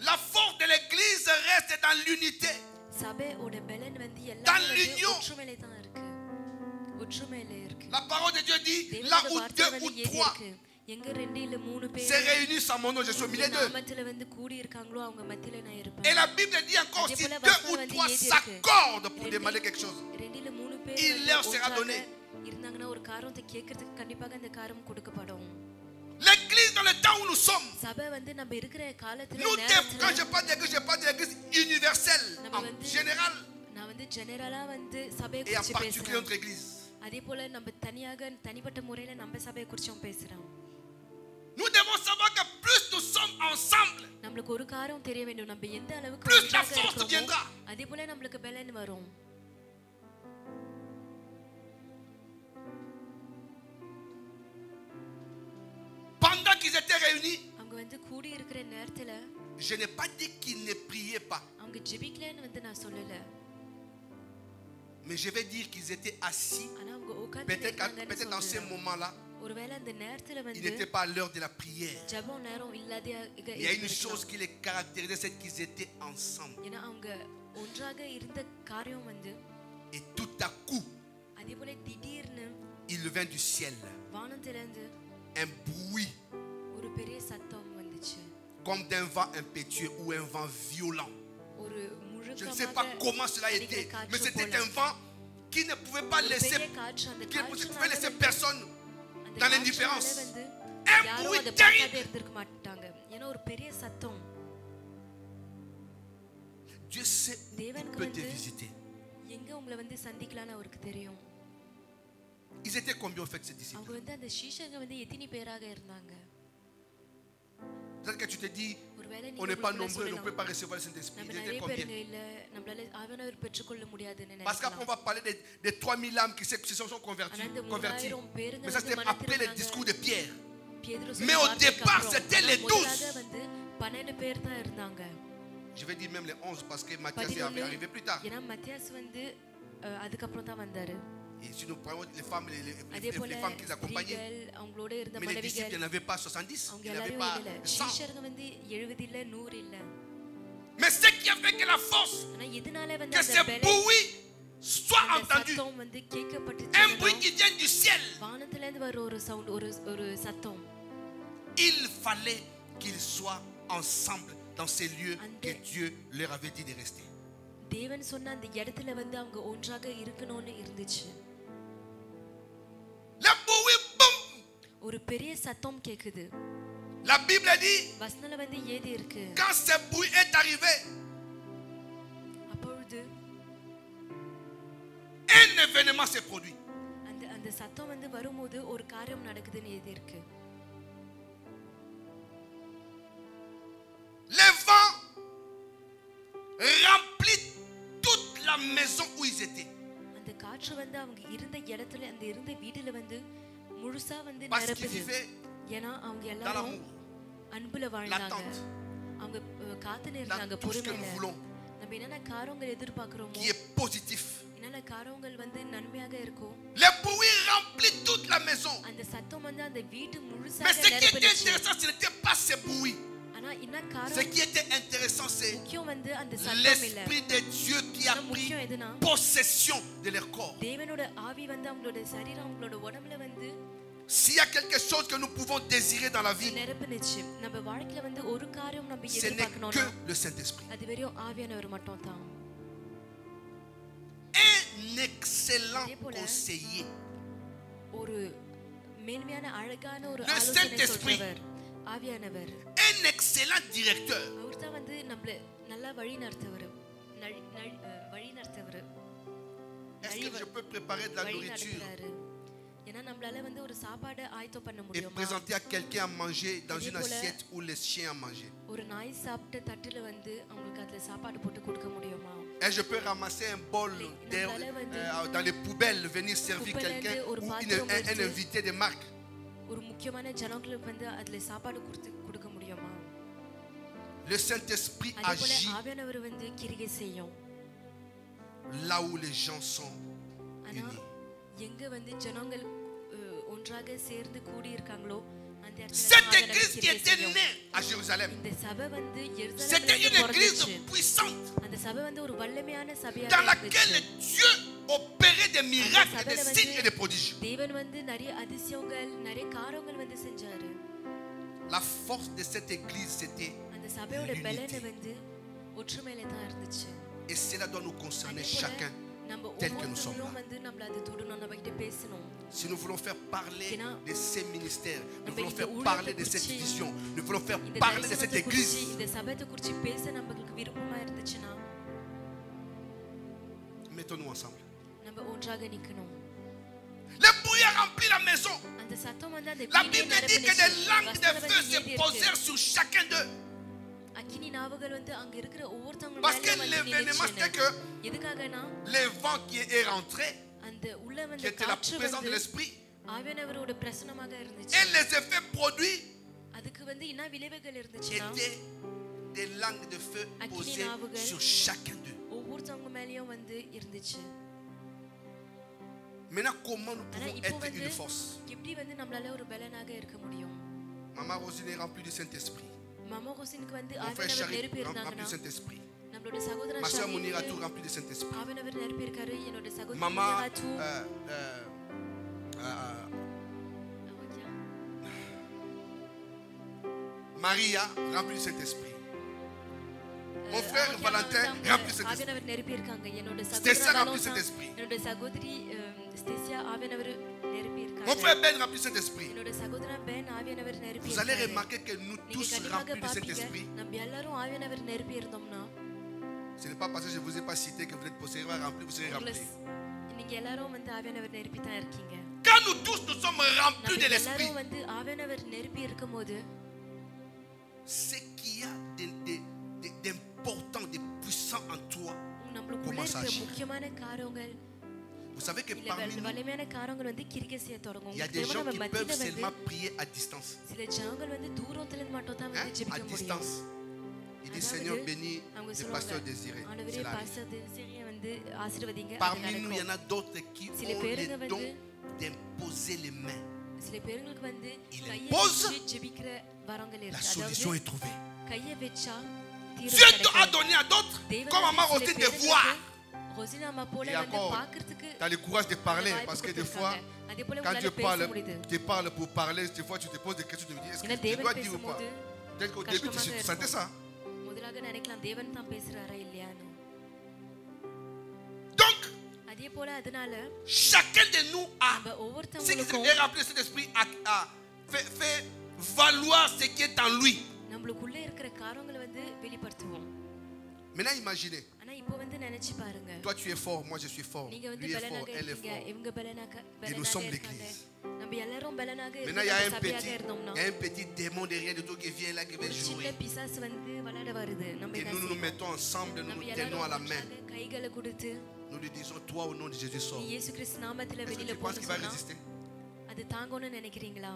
La force de l'église reste dans l'unité. சபையோட பலன் வந்து Dans எல்லாமே l'union. ஒற்றுமையில தான் இருக்கு. ஒற்றுமையில இருக்கு. La parole de Dieu dit, là தேவனோட où வார்த்தை deux வந்து ou ஏறி trois இருக்கு. எங்க ரெண்டு இல்ல மூணு பேர் se réunissent en mon nom, je suis au milieu d'eux. நாமத்துல வந்து கூடி இருக்காங்களோ அவங்க மத்தியில நான் Et இருப்பேன். la Bible dit encore, அதே si போல deux வசனம் ou வந்து trois ஏறி இருக்கு. s'accordent pour demander quelque chose, ரெண்டு இல்ல மூணு பேர் Il வந்து leur sera ஒன்றாக donné. இருந்தாங்கன்னா ஒரு காரியத்தை கேட்கறதுக்கு கண்டிப்பாக அந்த காரியம் கொடுக்கப்படும். l'église dans le temps où nous sommes, சபை வந்து நம்ம இருக்கிற காலத்துல nous, நேரத்துல quand je parle d'église, je parle de l'église universelle, நம்ம en வந்து général, நான் வந்து ஜெனரலா வந்து சபையை et en குறித்து particulier பேசுறேன். notre église. அதே போல நம்ம தனிப்பட்ட முறையில நம்ம சபையை குறிச்சும் பேசுறோம். Nous devons savoir que plus nous sommes ensemble, நம்மளுக்கு ஒரு காரியம் தெரிய வேண்டும். நம்ம எந்த அளவுக்கு Plus la ஒன்றாக force இருக்கிறோமோ, viendra. அதே போல நம்மளுக்கு பலன் வரும். pendant qu'ils étaient réunis, அவங்க வந்து கூடி இருக்கிற நேரத்துல je n'ai pas dit qu'ils ne priaient pas, அவங்க ஜெபிக்கலன்னு வந்து நான் சொல்லல. mais je vais dire qu'ils étaient assis. ஆனா அவங்க உட்கார்ந்து Peut-être dans ces moments-là, ஒருவேளை அந்த நேரத்துல il வந்து n'était pas à l'heure de la prière. ஜெபம் நேரம் இல்லாத Il y a une chose qui les caractérisait, c'est qu'ils étaient ensemble. ஏன்னா அவங்க ஒன்றாக இருந்த காரியம் வந்து Et tout à coup, அதே போல திடீர்னு il vint du ciel வானத்திலிருந்து un bruit ஒரு பெரிய சத்தம் வந்துச்சு. comme d'un vent impétueux ou un vent violent. ஒரு Je ne sais pas comment cela était, mais c'était un vent qui ne pouvait pas laisser, qui ne pouvait laisser personne dans l'indifférence. Un bruit terrible. இருந்திருக்க மாட்டாங்க. ஏன்னா ஒரு பெரிய சத்தம். Dieu sait où il தேவனுக்கு peut te வந்து visiter. எங்க உங்களை வந்து சந்திக்கலாம்னு அவருக்கு தெரியும். Ils étaient combien au fait ces disciples? அவங்க வந்து அந்த சீஷங்க வந்து எத்தனை பேராக இருந்தாங்க? Peut-être que tu te dis, ஒருவேளை on n'est pas நீங்க nombreux, on ne சொல்லலாம். peut pas recevoir le Saint-Esprit. நம்ம Ils étaient நிறைய combien? பேருங்க இல்ல நம்மளால ஆவியானவர் பெற்றுக்கொள்ள முடியாதுன்னு Parce qu'après on நினைக்கலாம். va parler des 3000 âmes qui se sont converties. ஆனா இந்த converties. 3000 பேருங்க Mais ça வந்து c'était après le மனதிருந்தாங்க. discours de Pierre. பேதுரு Mais சொன்ன au வார்த்தைக்கு départ, அப்புறம் c'était les முதலாக 12. வந்து 12 பேர் தான் இருந்தாங்க. Je vais dire même les 11 parce que Matthias est 11 arrivé plus tard. ஏன்னா மத்தியாஸ் வந்து அதுக்கப்புறம் தான் வந்தாரு. Et si nous prenons les femmes, அதே போல les femmes qui les accompagnaient, ஸ்திரீகள் அவங்களோட இருந்த mais les disciples, il மனைவிகள் n'y en avait pas 70, அவங்க il n'y avait எல்லாரும் pas இல்ல. 100. சீஷர்கள் வந்து 70 இல்ல 100 இல்ல. Mais ce qui a fait que la force, ஆனா எதனால வந்து que அந்த ce பலன், bruit soit அந்த entendu, சத்தம் வந்து un கேட்கப்பட்டுச்சு, bruit qui vient du ciel, வானத்துல இருந்து வர ஒரு சவுண்ட், ஒரு சத்தம். il fallait qu'ils soient ensemble dans ces lieux que Dieu leur avait dit de rester. தேவன் சொன்ன அந்த இடத்துல வந்து அவங்க ஒன்றாக இருக்கணும்னு இருந்துச்சு. Le bruit, boum! ஒரு பெரிய சத்தம் கேக்குது. La Bible dit, வசனல வந்து ஏதி இருக்கு. quand ce bruit est arrivé, அப்பொழுது un événement s'est produit. அந்த சத்தம் வந்து வரும்போது ஒரு காரியம் நடக்குதுன்னு ஏதி இருக்கு. Le vent remplit toute la maison où ils étaient. அந்த காற்று வந்து அவங்க இருந்த இடத்துல, அந்த இருந்த வீட்டுல வந்து முழுசா வந்து Parce qu'ils நிரப்புது. vivaient ஏன்னா அவங்க dans எல்லாரும் l'amour, அன்புல வாழ்ந்தாங்க. l'attente, அவங்க காத்துன்னு dans இருந்தாங்க tout ce que nous பொறுமையில. voulons, நம்ம என்னென்ன காரியங்கள் எதிர்பார்க்கிறோமோ, qui est positif. என்னென்ன காரியங்கள் வந்து நன்மையாக இருக்கும், Le bruit remplit toute la maison. அந்த சத்தம் வந்து அந்த வீட்டு Mais முழுசாக ce qui était நிரப்புனுச்சு. intéressant, ce n'était pas ce bruit. ஆனா என்ன Ce காரியம் qui était intéressant, c'est முக்கியம் வந்து அந்த சத்தம் இல்ல. l'Esprit de Dieu qui a ஆனா pris முக்கியம் எதுனா, possession de leur corps. தேவனோட ஆவி வந்து அவங்களோட சரீரம், அவங்களோட உடம்புல வந்து S'il y a quelque chose que nous pouvons désirer dans la vie, நிரப்புனுச்சு. நம்ம வாழ்க்கையில வந்து ஒரு காரியம் நம்ம ce n'est எதிர்பார்க்கணும்னா que le Saint-Esprit. அது வெறும் ஆவியானவர் மட்டும் தான். Un excellent Dépola. conseiller. ஒரு மேன்மையான அழகான ஒரு Le ஆலோசனை Saint-Esprit. சொல்றவர் ஆவியானவர். Un excellent directeur. அவர் தான் வந்து நம்மள நல்லா வழி நடத்துவர். வழி நடத்துவர். Est-ce que je peux préparer de la வழி nourriture நடத்துறாரு. ஏன்னா நம்மளால வந்து ஒரு சாப்பாடு ஆயத்தம் பண்ண et முடியுமா? présenter à quelqu'un à manger dans une Dépola. assiette où les chiens ont mangé? ஒரு நாய் சாப்பிட்ட தட்டுல வந்து அவங்களுக்கு அதுல சாப்பாடு போட்டு கொடுக்க முடியுமா? Et je peux ramasser un bol dans les poubelles, venir servir quelqu'un ou un invité de marque. ஒரு முக்கியமான ஜனங்களுக்கு வந்து அதுல சாப்பாடு கொடுக்க முடியுமா? Le Saint-Esprit அதேபோல agit ஆவியானவர் வந்து கிரியை செய்யும். là où les gens sont ஆனா unis. எங்க வந்து ஜனங்கள் ஒன்றாக சேர்ந்து கூடி இருக்காங்களோ அந்த இடத்துல Cette église qui était née à Jérusalem, இந்த சபை வந்து c'était une எருசலேம்ல église பிறந்துச்சு. puissante அந்த சபை வந்து ஒரு வல்லமையான சபையா dans laquelle இருந்துச்சு. Dieu opérait des miracles, des signes et des prodiges. தேவன் வந்து நிறைய அதிசயங்கள், நிறைய காரியங்கள் வந்து செஞ்சாரு. La force de cette église, c'était அந்த சபையோட l'unité. பலனை வந்து ஒற்றுமையில தான் இருந்துச்சு. Et cela doit nous concerner அதேபோல chacun. நம்ம tel que nous sommes ஒவ்வொருத்தரும் là. வந்து நம்மள அது தொடணும், நம்ம கிட்ட பேசணும். Si nous voulons faire parler de ces ministères, nous நம்ம voulons இந்த faire ஊழியத்தை parler de cette குறிச்சு, vision, nous voulons faire இந்த parler de cette தரிசனத்தை குறிச்சு, église, இந்த சபையை குறிச்சு பேச நமக்கு விருப்பமா இருந்துச்சுன்னா mettons-nous ensemble. நம்ம ஒன்றாக நிக்கணும். Le bruit a rempli la maison. அந்த சத்தம் வந்து அந்த La வீட்டை Bible dit que நிரப்பிடுச்சு. des langues de வசனம் feu வந்து se ஏறி posèrent இருக்கு. sur chacun d'eux. அக்கினி நாவுகள் வந்து அங்க இருக்கிற ஒவ்வொருத்தவங்க Parce que மேல வந்து l'événement, நின்னுச்சுன்னு. c'était que எதுக்காகனா les vents qui est rentré, அந்த உள்ள qui வந்து était la காற்று présence de வந்து l'esprit, ஆவியானவரோட பிரசன்னமாக இருந்துச்சு. et les effets produits அதுக்கு வந்து என்ன விளைவுகள் இருந்துச்சுன்னா étaient des langues de feu Akini posées navugal. sur chacun d'eux. ஒவ்வொருத்தவங்க மேலயும் வந்து இருந்துச்சு. Maintenant, comment nous ஆனா pouvons இப்போ être வந்து une force? எப்படி வந்து நம்மளால ஒரு பலனாக இருக்க முடியும்? Maman Rosine est remplie du Saint-Esprit. மாமா ஹுசைனுக்கு வந்து Mon frère ஆவியானவர் Charib நிரப்பி rempli இருந்தாங்கன்னா, du Saint-Esprit. நம்மளோட சகோதரன் Ma soeur Xiaomi Mounira tout remplie du Saint-Esprit. ஆவியானவர் நிரப்பி இருக்காரு. என்னோட சகோதரி Maman ராத்து, Maria remplie du Saint-Esprit. Mon frère Valentin rempli du Saint-Esprit. ஆவியானவர் நிரப்பி இருக்காங்க. என்னோட Stécia சகோதரன் rempli du அலோசா, Saint-Esprit. என்னோட சகோதரி ஸ்டேசியா ஆவியானவர் நிரப்பி Mon இருக்காங்க. frère Ben rempli du Saint-Esprit. என்னோட சகோதரன் பென் ஆவியானவர் நிரப்பி Vous allez இருக்காரு. remarquer que nous நீங்க tous கண்டிப்பாக remplis du பாப்பீங்க, Saint-Esprit. நம்ம எல்லாரும் ஆவியானவர் நிரப்பி இருந்தோம்னா, Ce n'est pas parce que je ne vous ai pas cité que vous êtes possédés remplis, vous serez remplis. நீங்க எல்லாரும் வந்து ஆவியானவர் நிரப்பி தான் இருக்கீங்க. Quand nous tous nous sommes remplis de நம்ம l'Esprit, எல்லாரும் வந்து ஆவியானவர் நிரப்பி இருக்கும்போது ce qu'il y a d'important, de puissant en toi, நம்மளுக்குள்ள commence à இருக்கிற agir. முக்கியமான காரியங்கள், Vous savez que இல்ல parmi nous, வலிமையான காரியங்கள் வந்து கிரிக்கை செய்ய தொடங்கும். il y a des தெரியுமா, gens நம்ம qui peuvent மத்தியில வந்து seulement prier à distance. சில ஜனங்கள் வந்து தூரத்துல இருந்து மட்டும் தான் Hein? வந்து À ஜெபிக்க முடியும். distance. Il dit அதாவது, Seigneur, bénis அவங்க le சொல்லுவாங்க, pasteur désiré. ஆண்டவரே, C'est la vie. பாஸ்டர் தேசியை வந்து ஆசீர்வதிங்க. அது Parmi nous, il y en நடக்கும். a d'autres qui சில ont பேருங்க le don வந்து d'imposer les mains. சில பேருங்களுக்கு வந்து Il கையை impose, வச்சு ஜெபிக்கிற வரங்கள் La இருக்கு. solution அதாவது est trouvée. கையை வச்சா தீர்வு Dieu a கிடைக்கும். donné à d'autres, தேவன் comme வந்து Maman சில aussi, de பேருக்கு voir. ரோசினா அம்மா போல Et வந்து encore, பார்க்கிறதுக்கு tu as le courage de parler, வாய்ப்பு parce que des fois, கொடுத்திருக்காங்க. அதே போல quand உங்களால Dieu பேச முடியுது. te parle pour parler, des fois tu te poses des questions, tu te dis, est-ce ஏன்னா que je தேவன் dois dire ou pas? பேசும்போது Peut-être qu'au début, கஷ்டமாக tu sentais ça. முதலாக நினைக்கலாம் தேவன் தான் பேசுறாரா இல்லையான்னு. Donc, அதே போல அதனால chacun de nous a, நம்ம ce qui ஒவ்வொருத்தவங்களுக்கும் est rempli de cet esprit, a fait valoir ce qui est en lui. நம்மளுக்குள்ள இருக்கிற காரியங்களை வந்து வெளிப்படுத்துவோம். Maintenant, imaginez, ஆனா இப்போ வந்து நினைச்சு பாருங்க. toi tu es fort, moi je suis fort, நீங்க வந்து lui est fort, பலனாக elle est இருக்கீங்க, fort. இவங்க பலனாக Et nous sommes இருக்காங்க. l'église. நம்ம எல்லாரும் பலனாக Maintenant, il y a un சபையாக petit, இருந்தோம்னா il y a un petit démon derrière de toi qui vient là, qui vient ஒரு சின்ன jouer. பிசாசு வந்து விளையாட வருது. நம்ம Et என்ன nous nous செய்வோம்? mettons ensemble, nous நம்ம nous tenons à la எல்லாரும் main. ஒன்றாக கைகளை கொடுத்து Nous lui disons, toi au nom de Jésus, sors. நீ இயேசு கிறிஸ்து நாமத்தில Est-ce que வெளியில tu penses qu'il va போறேன்னு சொன்னா résister? அது தாங்கணும்னு நினைக்கிறீங்களா?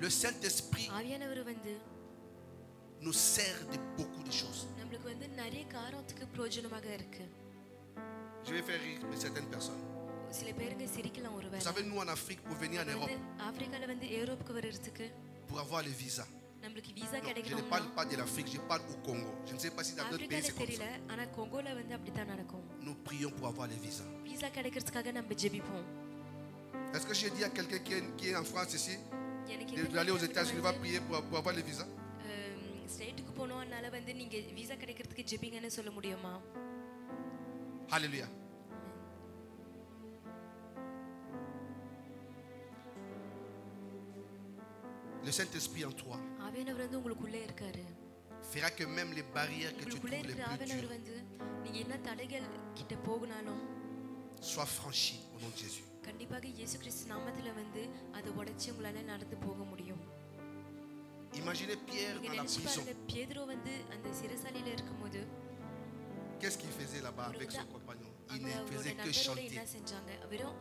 Le Saint-Esprit ஆவியானவர் வந்து nous sert de beaucoup de choses. நம்மளுக்கு வந்து நிறைய காரியத்துக்கு பிரயோஜனமாக இருக்கு. Je vais faire rire certaines personnes. சில பேருக்கு சிரிக்கலாம் Vous ஒருவேளை. savez, nous en Afrique, pour venir en வந்து Europe, ஆப்பிரிக்கால வந்து யூரோப்புக்கு வர்றதுக்கு pour avoir le visa. நம்மளுக்கு விசா Non, je ne கிடைக்கணும்னா parle pas de l'Afrique, je parle au Congo. Je ne sais pas si dans d'autres pays ஆப்பிரிக்கால c'est comme தெரியல, ça. ஆனா கொங்கோல வந்து அப்படித்தான் நடக்கும். Nous prions pour avoir le visa. Visa கிடைக்கிறதுக்காக நம்ம ஜெபிப்போம். Est-ce que j'ai dit à quelqu'un qui est en France ici, எனக்கு d'aller aux États-Unis, il va prier pour avoir le visa? ஸ்டேட்டுக்கு போனோம்னால வந்து நீங்க விசா கிடைக்கிறதுக்கு ஜெபிங்கன்னு சொல்ல முடியுமா? Alléluia. Le Saint-Esprit en toi ஆவியானவர் வந்து உங்களுக்குள்ள இருக்காரு. fera que même les barrières que tu உங்களுக்குள்ள trouves les இருக்கிற plus ஆவியானவர் dures வந்து நீங்க என்ன தடைகள் கிட்ட போகனாலும் soient franchies au nom de Jésus. கண்டிப்பாக இயேசு கிறிஸ்து நாமத்துல வந்து அதை உடைச்சு உங்களால நடந்து போக முடியும். Imaginez Pierre நீங்க dans la நினைச்சு prison. பாருங்க, பேதுரு வந்து அந்த சிறைசாலையில இருக்கும்போது Qu'est-ce qu'il faisait là-bas avec ses compagnons? Il அங்க ne அவரோட faisait que நண்பரோட chanter. என்ன செஞ்சாங்க? வெறும்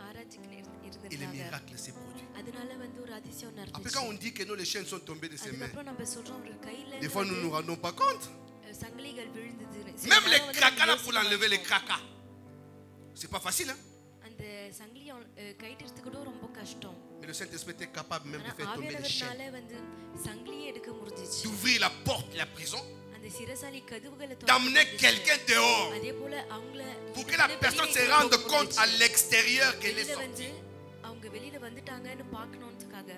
ஆராய்ச்சிக்கு Et les இருந்திருந்தாங்க. miracles s'est produit. அதனால வந்து ஒரு அதிசயம் Après, நடந்துச்சு. quand on dit que nous, les chaînes sont tombées de ses mains, அதுக்கப்புறம் நம்ம சொல்றோம் ஒரு கையில des fois nous ne nous rendons pas compte. சங்கிலிகள் விழுந்ததுன்னு. சில Même les நேரம் வந்து cracas là நம்ம pour l'enlever, les யோசிக்க cracas. C'est pas facile, hein? அந்த சங்கிலியை கைட்டு கூட ரொம்ப கஷ்டம். Mais le Saint-Esprit était capable même de ஆனா faire tomber les chaînes, ஆவியானவர்னால வந்து சங்கிலியை எடுக்க முடிஞ்சிச்சு. d'ouvrir la porte de la prison, அந்த சிறைசாலை கதவுகளை d'amener quelqu'un dehors அதே போல அவங்கள pour que la personne se rende compte à l'extérieur qu'elle est வெளியில sortie. வந்து அவங்க வெளியில வந்துட்டாங்கன்னு பார்க்கணும்ன்றதுக்காக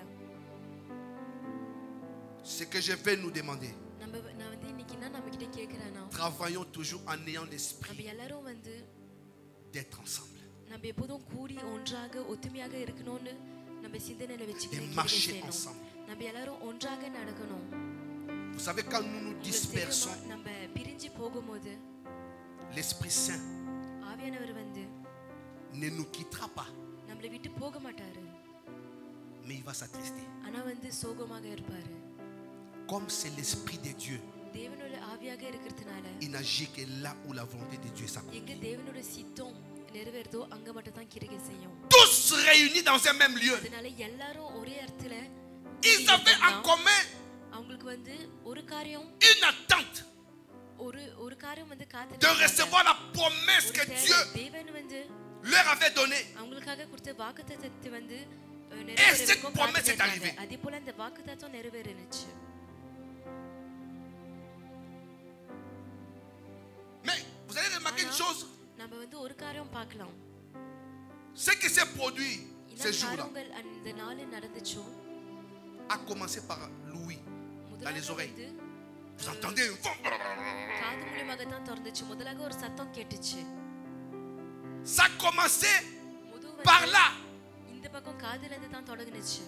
Ce que je vais nous demander, நான் வந்து இன்னைக்கு என்ன நம்ம கிட்ட கேக்குறேன்னா travaillons toujours en ayant நம்ம l'esprit எல்லாரும் வந்து d'être ensemble, நம்ம எப்போதும் கூடி ஒன்றாக ஒத்துமையாக இருக்கணும்னு நம்ம சிந்தனையில de வச்சுக்கிட்டு marcher செய்யணும். ensemble. நம்ம எல்லாரும் ஒன்றாக நடக்கணும். Vous savez, quand nous nous உங்களுக்கு dispersons, தெரியுமா, நம்ம பிரிஞ்சு போகும்போது l'Esprit Saint ஆவியானவர் வந்து ne nous quittera pas, நம்மளை விட்டு போக மாட்டாரு. mais il va s'attrister. ஆனா வந்து சோகமாக இருப்பாரு. Comme c'est l'Esprit de Dieu, தேவனோட ஆவியாக இருக்கிறதுனால il n'agit que là où la volonté de Dieu s'accomplit. எங்க தேவனோட சித்தம் நிறைவேறுதோ அங்க மட்டும் தான் கிரியை செய்யும். Tous réunis dans un même lieu, அதனால எல்லாரும் ஒரே இடத்துல ils avaient en commun அவங்களுக்கு வந்து ஒரு காரியம் une attente ஒரு காரியம் வந்து de காத்து recevoir la promesse que Dieu தேவன் வந்து leur avait donnée. அவங்களுக்காக கொடுத்த வாக்குத்தத்தத்தை வந்து Et cette promesse est arrivée. அதே போல அந்த வாக்குத்தத்தம் நிறைவேறுச்சு. Mais vous allez remarquer une chose, நம்ம வந்து ஒரு காரியம் பார்க்கலாம். ce qui s'est produit இந்த ces jours-là காரியங்கள் அந்த நாள் நடந்துச்சோ a commencé par Louis dans les முதலாக oreilles. வந்து Vous entendez un vent? காது மூலமாக தான் திறந்துச்சு. முதலாக ஒரு சத்தம் கேட்டுச்சு. Ça a commencé முது par là. இந்த பக்கம் காதுல இருந்து தான் தொடங்குனுச்சு.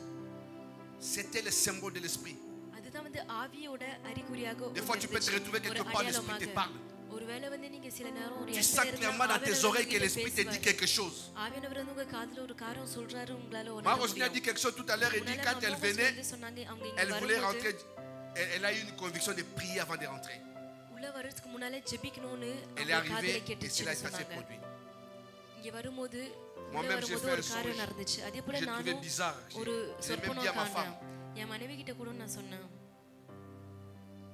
C'était le symbole de l'esprit. அதுதான் வந்து ஆவியோட அறிகுறியாக Des fois, tu peux te retrouver quelque part, l'esprit te parle. ஒருவேளை வந்து நீங்க சில நேரம் ஒரு Tu இடத்துல sens இருந்தா clairement dans tes ஆவியானவர் oreilles que உங்ககிட்ட l'esprit te dit பேசுவாரு. quelque chose. ஆவியானவர் வந்து உங்க காதுல ஒரு காரியம் சொல்றாரு, உங்களால உணர Marie-Roselyne a dit முடியும். quelque chose tout à l'heure. Elle dit quand elle venait, வந்து சொன்னாங்க அவங்க இங்க elle voulait வரும்போது rentrer. Elle a eu une conviction de prier avant de rentrer. உள்ள வரதுக்கு முன்னாலே ஜெபிக்கணும்னு Elle est அவங்க காதுல arrivée et கேட்டுச்சு cela s'est சொன்னாங்க. produit. இங்க வரும்போது Moi-même, j'ai fait un ஒரு காரியம் songe. நடந்துச்சு. அதே போல J'ai trouvé நானும் bizarre. ஒரு J'ai même சொற்பனம் dit à ma femme. காண்றேன். என் மனைவி கிட்ட கூட நான் சொன்னேன்.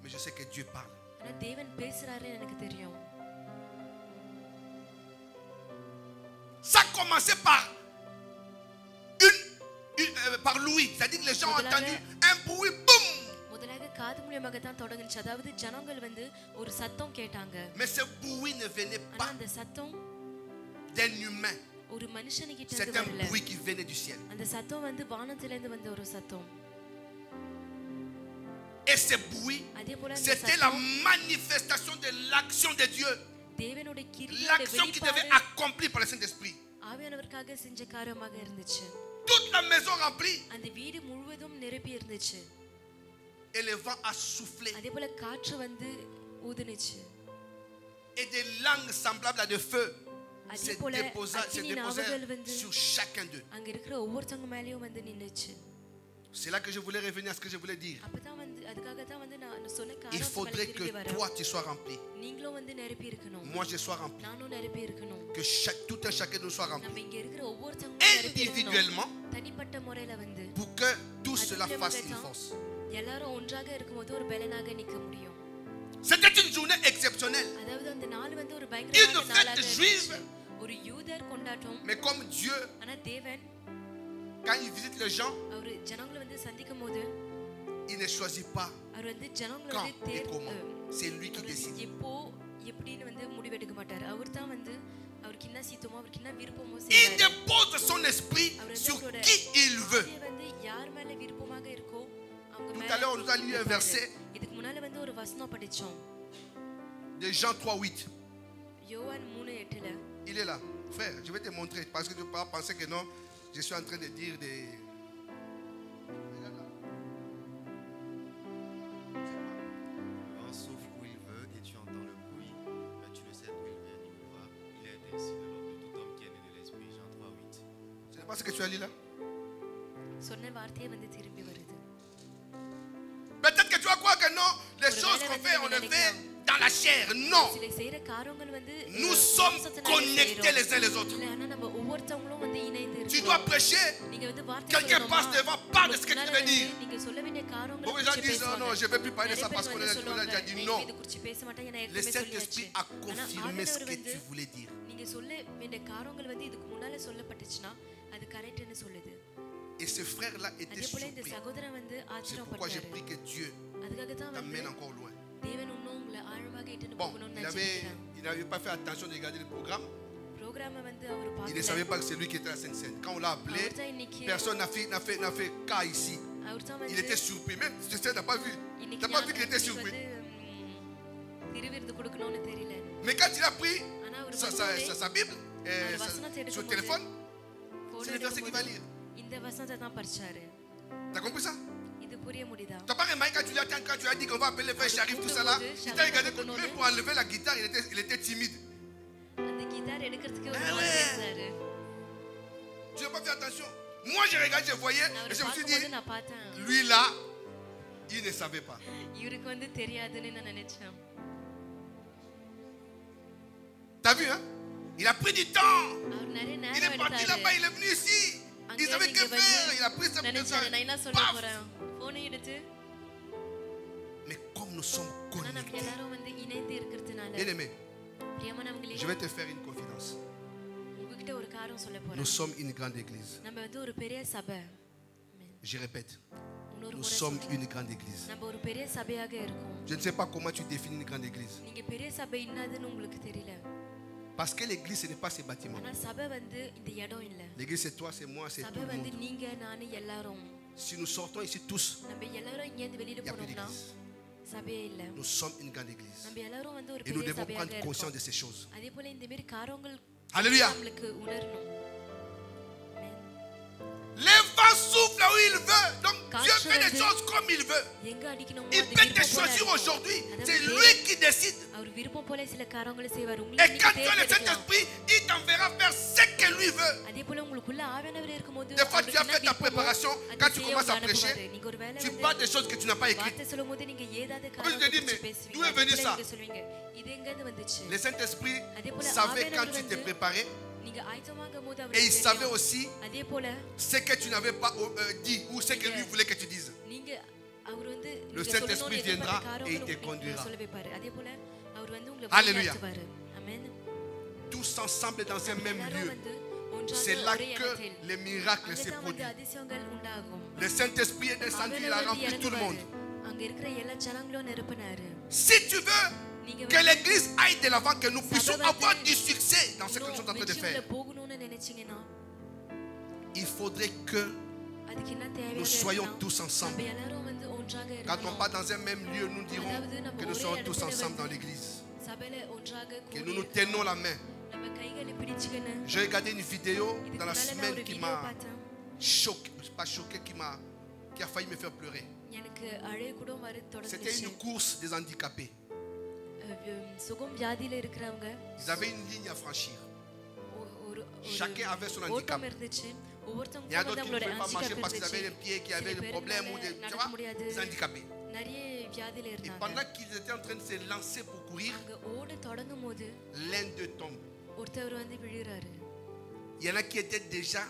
Mais je sais que Dieu parle. ஆனா தேவன் பேசுறாருன்னு எனக்கு தெரியும். Ça a commencé par Louis. C'est-à-dire que les gens ont entendu un bruit, boum. முதலாக காது மூலமாக தான் தொடங்குச்சு. அதாவது ஜனங்கள் வந்து ஒரு சத்தம் கேட்டாங்க. Mais ce bruit ne venait ஆனா pas அந்த சத்தம் d'un humain. ஒரு மனுஷனுக்கிட்ட C'est இருந்து un வரல. bruit qui venait du ciel. அந்த சத்தம் வந்து வானத்திலிருந்து வந்த ஒரு சத்தம். Et ce bruit, அதே போல அந்த c'était la சத்தம் manifestation de l'action de Dieu. தேவனுடைய கிரியையோட L'action qui devait வெளிப்பாடு accomplir par le Saint-Esprit. ஆவியானவருக்காக செஞ்ச காரியமாக இருந்துச்சு. Toute la maison remplie. அந்த வீடு முழுவதும் நிரப்பி இருந்துச்சு. Et le vent a soufflé. அதே போல காற்று வந்து ஊதுனுச்சு. Et des langues semblables à de feu se அதே போல déposèrent அக்கினி நாவுகள் வந்து sur chacun d'eux. அங்க இருக்கிற ஒவ்வொருத்தங்க மேலயும் வந்து நின்னுச்சு. C'est là que je voulais revenir à ce que je voulais dire. அப்பதான் வந்து அதுக்காக தான் வந்து நான் சொன்ன Il காரணம் faudrait que toi tu sois rempli. நீங்களும் வந்து நிரப்பி இருக்கணும். Moi je sois rempli. நானும் நிரப்பி இருக்கணும். Que tout un chacun de nous soit rempli. நம்ம இங்க இருக்கிற ஒவ்வொருத்தங்களும் நிரப்பி இருக்கணும். Individuellement. தனிப்பட்ட முறையில வந்து Pour que tout cela fasse une force. எல்லாரும் ஒன்றாக இருக்கும்போது ஒரு பலனாக நிக்க முடியும். C'était une journée exceptionnelle. அதாவது அந்த நாள் வந்து ஒரு Une பயங்கரமான fête நாளாக juive. இருந்துச்சு. ஒரு யூதர் கொண்டாட்டம். Mais comme Dieu, ஆனா தேவன் quand il visite les gens, அவர் ஜனங்களை வந்து சந்திக்கும்போது il ne choisit pas அவர் வந்து ஜனங்களை quand வந்து et comment. C'est lui qui décide. எப்போ எப்படின்னு வந்து முடிவெடுக்க மாட்டார். அவர் தான் வந்து அவருக்கு என்ன சித்தமோ அவருக்கு என்ன விருப்பமோ Il செய்வார். dépose son esprit sur qui il veut. அது வந்து யார் மேல விருப்பமாக இருக்கோ அவங்க Tout மேல. à l'heure, on nous a lu un verset இதுக்கு முன்னால வந்து ஒரு வசனம் படிச்சோம். de Jean 3:8. யோவான் 3:8ல. Il est là. Frère, je vais te montrer parce que tu ne peux pas penser que non, je suis en train de dire des... Le vent souffle où il veut et tu entends le bruit, mais tu ne sais d'où il vient ni où il va. Il est ainsi de l'homme de tout homme qui est né de l'esprit. Jean 3:8. Ce n'est pas ce que tu as lu là? சொன்ன வார்த்தையே வந்து திரும்பி வருது. Peut-être que tu vas croire que non, les choses qu'on fait, on les fait dans la chair. Non. சில செய்யற காரியங்கள் வந்து Nous sommes connectés les uns les autres. இல்ல ஆனா நம்ம ஒவ்வொருத்தவங்களும் வந்து இணைந்து Tu இருக்கோம். dois prêcher. நீங்க வந்து வார்த்தை Quelqu'un சொல்லணுமா? passe devant, parle de ce que tu முன்னால veux வந்து dire. நீங்க சொல்ல வேண்டிய காரியங்களை Beaucoup de gens குறித்து disent, பேசுவாங்க. non, je ne vais plus parler de ça நிறைய parce பேர் qu'on வந்து a சொல்லுவாங்க, déjà dit "நான் non." இதை குறித்து பேச மாட்டேன், நான் Le ஏற்கனவே Saint-Esprit சொல்லியாச்சு." a ஆனா confirmé ce ஆவியானவர் que வந்து tu voulais dire. நீங்க சொல்ல வேண்டிய காரியங்கள் வந்து இதுக்கு முன்னால சொல்லப்பட்டுச்சுன்னா அது கரெக்ட்னு சொல்லுது. Et ce frère-là était அதே போல இந்த surpris. சகோதரன் வந்து C'est pourquoi j'ai ஆச்சரியப்பட்டாரு. pris que Dieu அதுக்காக தான் வந்து t'amène encore loin. தேவன் இன்னும் உங்களை ஆழமாக இட்டுன்னு Bon, போகணும்னு il நினைச்சிருக்கேன். n'avait pas fait attention de regarder le programme. ப்ரோகிராமை வந்து அவர் Il ne savait பார்க்கல. pas que c'est lui qui était à Sainte-Seine. Quand on l'a appelé, அவர் தான் இன்னைக்கு personne n'a fait cas ici. அவர் தான் Il வந்து était surpris. Même tu sais, t'as pas vu. இன்னைக்கு T'as pas vu qu'il était இன்னைக்கு surpris. வந்து திருவிருந்து கொடுக்கணும்னு தெரியல. Mais quand il a pris ஆனா அவர் sa Bible, அந்த வசனத்தை sur le எடுக்கும்போது téléphone, phone c'est le verset qu'il va lire. இந்த வசனத்தை தான் படிச்சாரு. T'as compris ça? இது புரிய முடியுதா? T'as pas remarqué quand tu as dit qu'on va appeler le frère Sharif, tout ça là? Il t'a regardé même pour enlever la guitare, il était timide. அந்த கிட்டார் எடுக்கிறதுக்கு Ah ஒரு ouais. பேசாரு. Tu n'as pas fait attention. Moi j'ai regardé, je voyais, நான் et அவரை je me suis பார்க்கும்போது dit, நான் பார்த்தேன். lui là, il ne savait pas. இவருக்கு வந்து தெரியாதுன்னு நான் நினைச்சேன். T'as vu, hein? Il a pris du temps. அவர் நிறைய Il நேரம் est parti எடுத்தாரு. là-bas, il est venu ici. Il savait que faire. Il a pris sa நினைச்சாரு நான் என்ன சொல்ல Paf! போறேன். போனை எடுத்து Mais comme nous sommes ஆனா நம்ம connectés, எல்லாரும் வந்து இணைந்து இருக்கிறதுனால bien-aimé, பிரியமானவங்களே je vais te faire une confidence. உங்ககிட்ட ஒரு காரியம் சொல்ல Nous போறேன். sommes une grande église. நம்ம வந்து ஒரு பெரிய சபை. Je répète, இன்னொரு nous முறை sommes சொல்றேன். une grande église. நம்ம ஒரு பெரிய சபையாக இருக்கோம். Je ne sais pas comment tu définis une grande église. நீங்க பெரிய சபை என்னதுன்னு உங்களுக்கு தெரியல. Parce que l'église, ce n'est pas ces bâtiments. ஆனா சபை வந்து இந்த இடம் இல்ல. L'église, c'est toi, c'est moi, c'est tout சபை le வந்து monde. நீங்க நானு எல்லாரும். Si nous sortons ici tous, நம்ம எல்லாரும் இங்க இருந்து வெளியில il n'y a plus போனோம்னா d'église. சபையே இல்ல. Nous sommes une grande église. நம்ம எல்லாரும் வந்து ஒரு Et nous பெரிய devons சபையாக prendre conscience இருக்கோம். de ces choses. அதே போல இந்த மாதிரி காரியங்கள் Alléluia. நம்மளுக்கு உணரணும். Les vents soufflent là où il veut. Donc Quand Dieu je fait des veux- choses comme il veut. எங்க அடிக்கணுமோ Il அது peut te விருப்பம் போல choisir இருக்கும். aujourd'hui. அதாவது C'est தேவன் lui qui décide. அவர் விருப்பம் போல சில காரியங்களை செய்வார். Et உங்களுக்கு quand tu as le தேர்ந்தெடுக்கலாம். Saint-Esprit, il t'enverra faire ce que lui veut. அதே போல உங்களுக்குள்ள ஆவியானவர் இருக்கும்போது Des fois, அவருக்கு tu as என்ன fait ta விருப்பமோ préparation. அதை Quand tu செய்ய commences à உங்களை prêcher, அனுப்புவாரு. நீங்க ஒரு வேளை tu வந்து parles des choses que tu n'as pas écrites. வார்த்தை சொல்லும்போது நீங்க ஏதாவது Après, je te காரியத்தை dis, குறித்து mais பேசுவீங்க. d'où est venu அதுக்குள்ள ça? நீங்க சொல்லுவீங்க இது எங்க இருந்து வந்துச்சு? Le Saint-Esprit அதே போல savait quand ஆவியானவர் tu t'es வந்து préparé. நீங்க ஆயத்தமாகும் போது Et il அவருக்கு savait தெரியும். aussi அதே போல ce que tu n'avais pas dit ou ce que lui voulait que tu dises. நீங்க அவர் வந்து Le நீங்க Saint-Esprit சொல்லணும்னு viendra எதிர்பார்த்த காரியங்களை et il te உங்களுக்கு conduira. சொல்ல வைப்பாரு. அதே போல அவர் வந்து உங்களை Alléluia. வழிநடத்துவாரு. ஆமென். Tous ensemble dans un même எல்லாரும் lieu. வந்து C'est là que les miracles se produisent. Le Saint-Esprit est descendu, il a rempli tout le monde. Si tu veux que l'église aille de l'avant, que nous puissions avoir du succès dans ce que nous sommes en train de faire, il faudrait que nous soyons tous ensemble. Quand on part dans un même lieu, nous dirons que nous soyons tous ensemble dans l'église. Que nous nous tenons la main. J'ai regardé une vidéo dans la semaine qui m'a choqué, pas choqué, qui a failli me faire pleurer. C'était une course des handicapés. Ils avaient une ligne à franchir. Chacun avait son handicap. Il y a d'autres qui ne pouvaient pas marcher parce qu'ils avaient les pieds qui avaient des problèmes ou des handicapés. Et pendant qu'ils étaient en train de se lancer pour courir, l'un d'eux tombe. Il y en a qui étaient déjà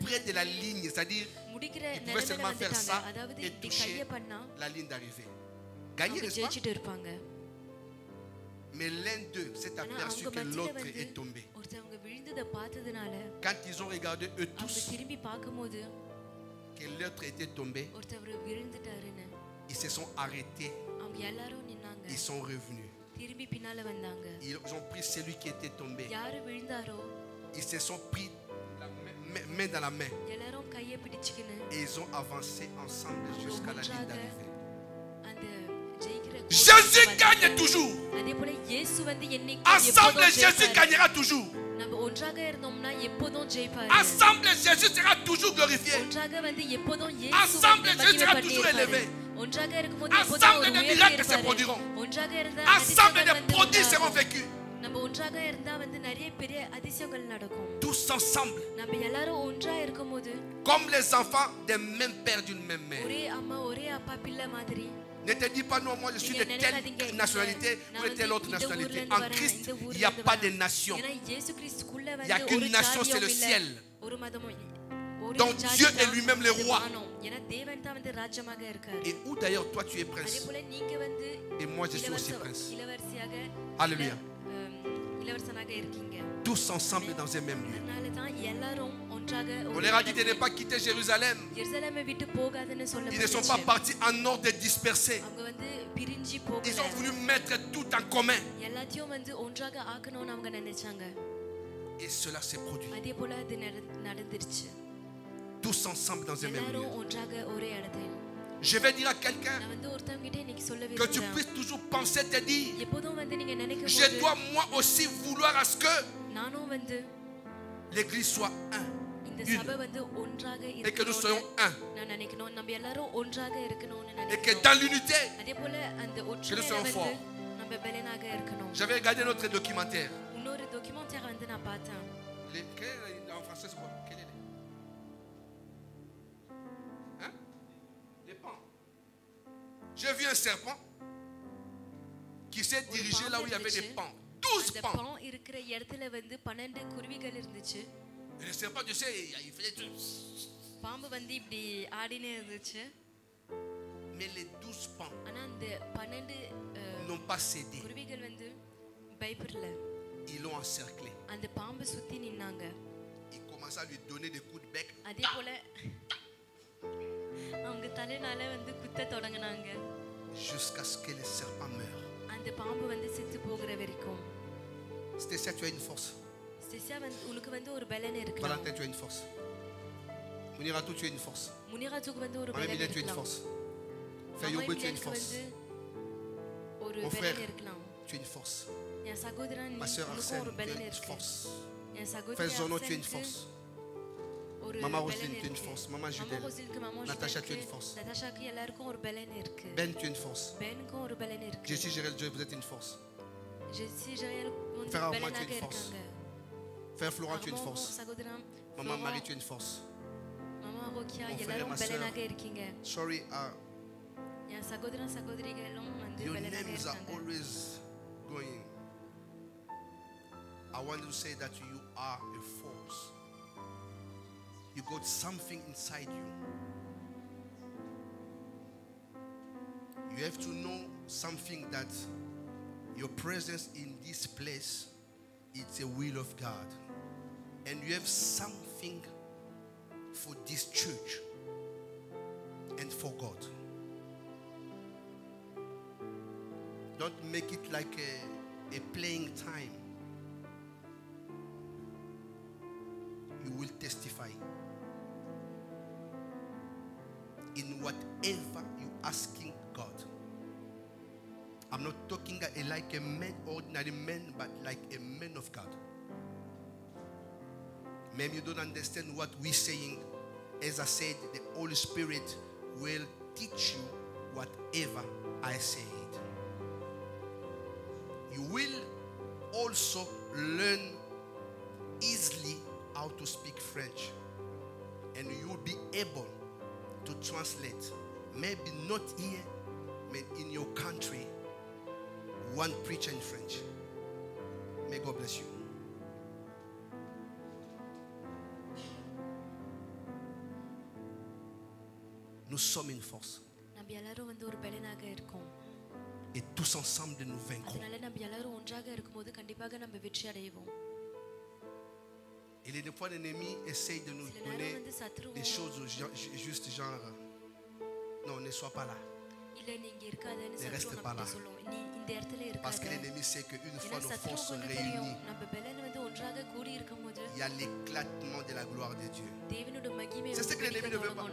près de la ligne, c'est-à-dire ils pouvaient seulement faire ça et toucher la ligne d'arrivée. Gagner, n'est-ce pas? Mais l'un d'eux s'est aperçu que l'autre est tombé. Quand ils ont regardé eux tous que l'autre était tombé, ils se sont arrêtés. Ils sont revenus. Ils ont pris celui qui était tombé. Ils se sont pris main dans la main. Et ils ont avancé ensemble jusqu'à la ligne d'arrivée. Jésus gagne toujours. Ensemble, Jésus gagnera toujours. Ensemble, Jésus sera toujours glorifié. Ensemble, Jésus sera toujours élevé. Ensemble, des miracles se produiront. Ensemble, des prodiges seront vécus. Tous ensemble. Comme les enfants d'un même père, d'une même mère. Ne te dis pas non, moi je suis de telle nationalité ou de telle autre nationalité. En Christ, il n'y a pas de nation. Il n'y a qu'une nation, c'est le ciel. Donc Dieu est lui-même le roi. Et où d'ailleurs toi tu es prince. Et moi je suis aussi prince. Alléluia. Tous ensemble dans un même lieu. On leur a dit de ne pas quitter Jérusalem. Ils ne sont pas partis en ordre dispersé. Ils ont voulu mettre tout en commun. Et cela s'est produit. Tous ensemble dans un même lieu. Je vais dire à quelqu'un que tu puisses toujours penser, te dire, je dois moi aussi vouloir à ce que l'église soit une. Et que nous soyons un. Et que dans l'unité, que nous soyons forts. J'avais regardé notre documentaire. En français, c'est quoi? Quel est hein? Les pans. J'ai vu un serpent qui s'est dirigé là où il y avait des pans. 12 pans. Et le serpent, tu sais, il faisait tout. Mais les 12 pans n'ont pas cédé. Ils l'ont encerclé. Il commence à lui donner des coups de bec. Jusqu'à ce que le serpent meure. C'était ça, tu as une force. Valentin, tu as une force. Muniratou, tu as une force. Mamie, tu as une force. Fayobo, tu as une force. Mon frère, tu as une force. Ma soeur Arsène, tu as une force. Frère Zono, tu as une force. Maman Roselyne, tu as une force. Maman Judel. Natacha, tu as une force. Ben, tu as une force. Jessie, Gérald, vous êtes une force. Frère Armand, tu as une force. Frère Florent, tu as une force. Maman Marie, tu as une force. Mon frère et ma soeur. Sorry, your names are always going. I want to say that you are a force. You got something inside you. You have to know something, that your presence in this place, it's a will of God. and you have something for this church and for God, don't make it like a playing time. You will testify in whatever you asking God. I'm not talking like a man, ordinary man, but like a man of God. Maybe you don't understand what we're saying. As I said, the Holy Spirit will teach you whatever I said. You will also learn easily how to speak French, and you will be able to translate. Maybe not here, but in your country, one preacher in French. May God bless you. Nous sommes une force. நம்ம எல்லாரும் வந்து ஒரு பலனாக இருக்கோம். Et tous ensemble nous vaincrons. அதனால நம்ம எல்லாரும் ஒன்றாக இருக்கும்போது கண்டிப்பாக நம்ம வெற்றி அடைவோம். Et des fois l'ennemi essaye de nous donner des choses juste genre non, ne sois pas là. இல்ல நீங்க இருக்காதேன்னு Ne reste சத்ரு pas là. நமக்கு சொல்லும். நீ இந்த இடத்துல Parce que இருக்காத. l'ennemi sait qu'une fois nos சத்ரு forces கொண்டு réunies, தெரியும். நம்ம பலன் வந்து ஒன்றாக கூடி இருக்கும்போது il y a l'éclatement de la gloire de Dieu. தேவனோட மகிமை C'est ce que l'ennemi ne veut pas.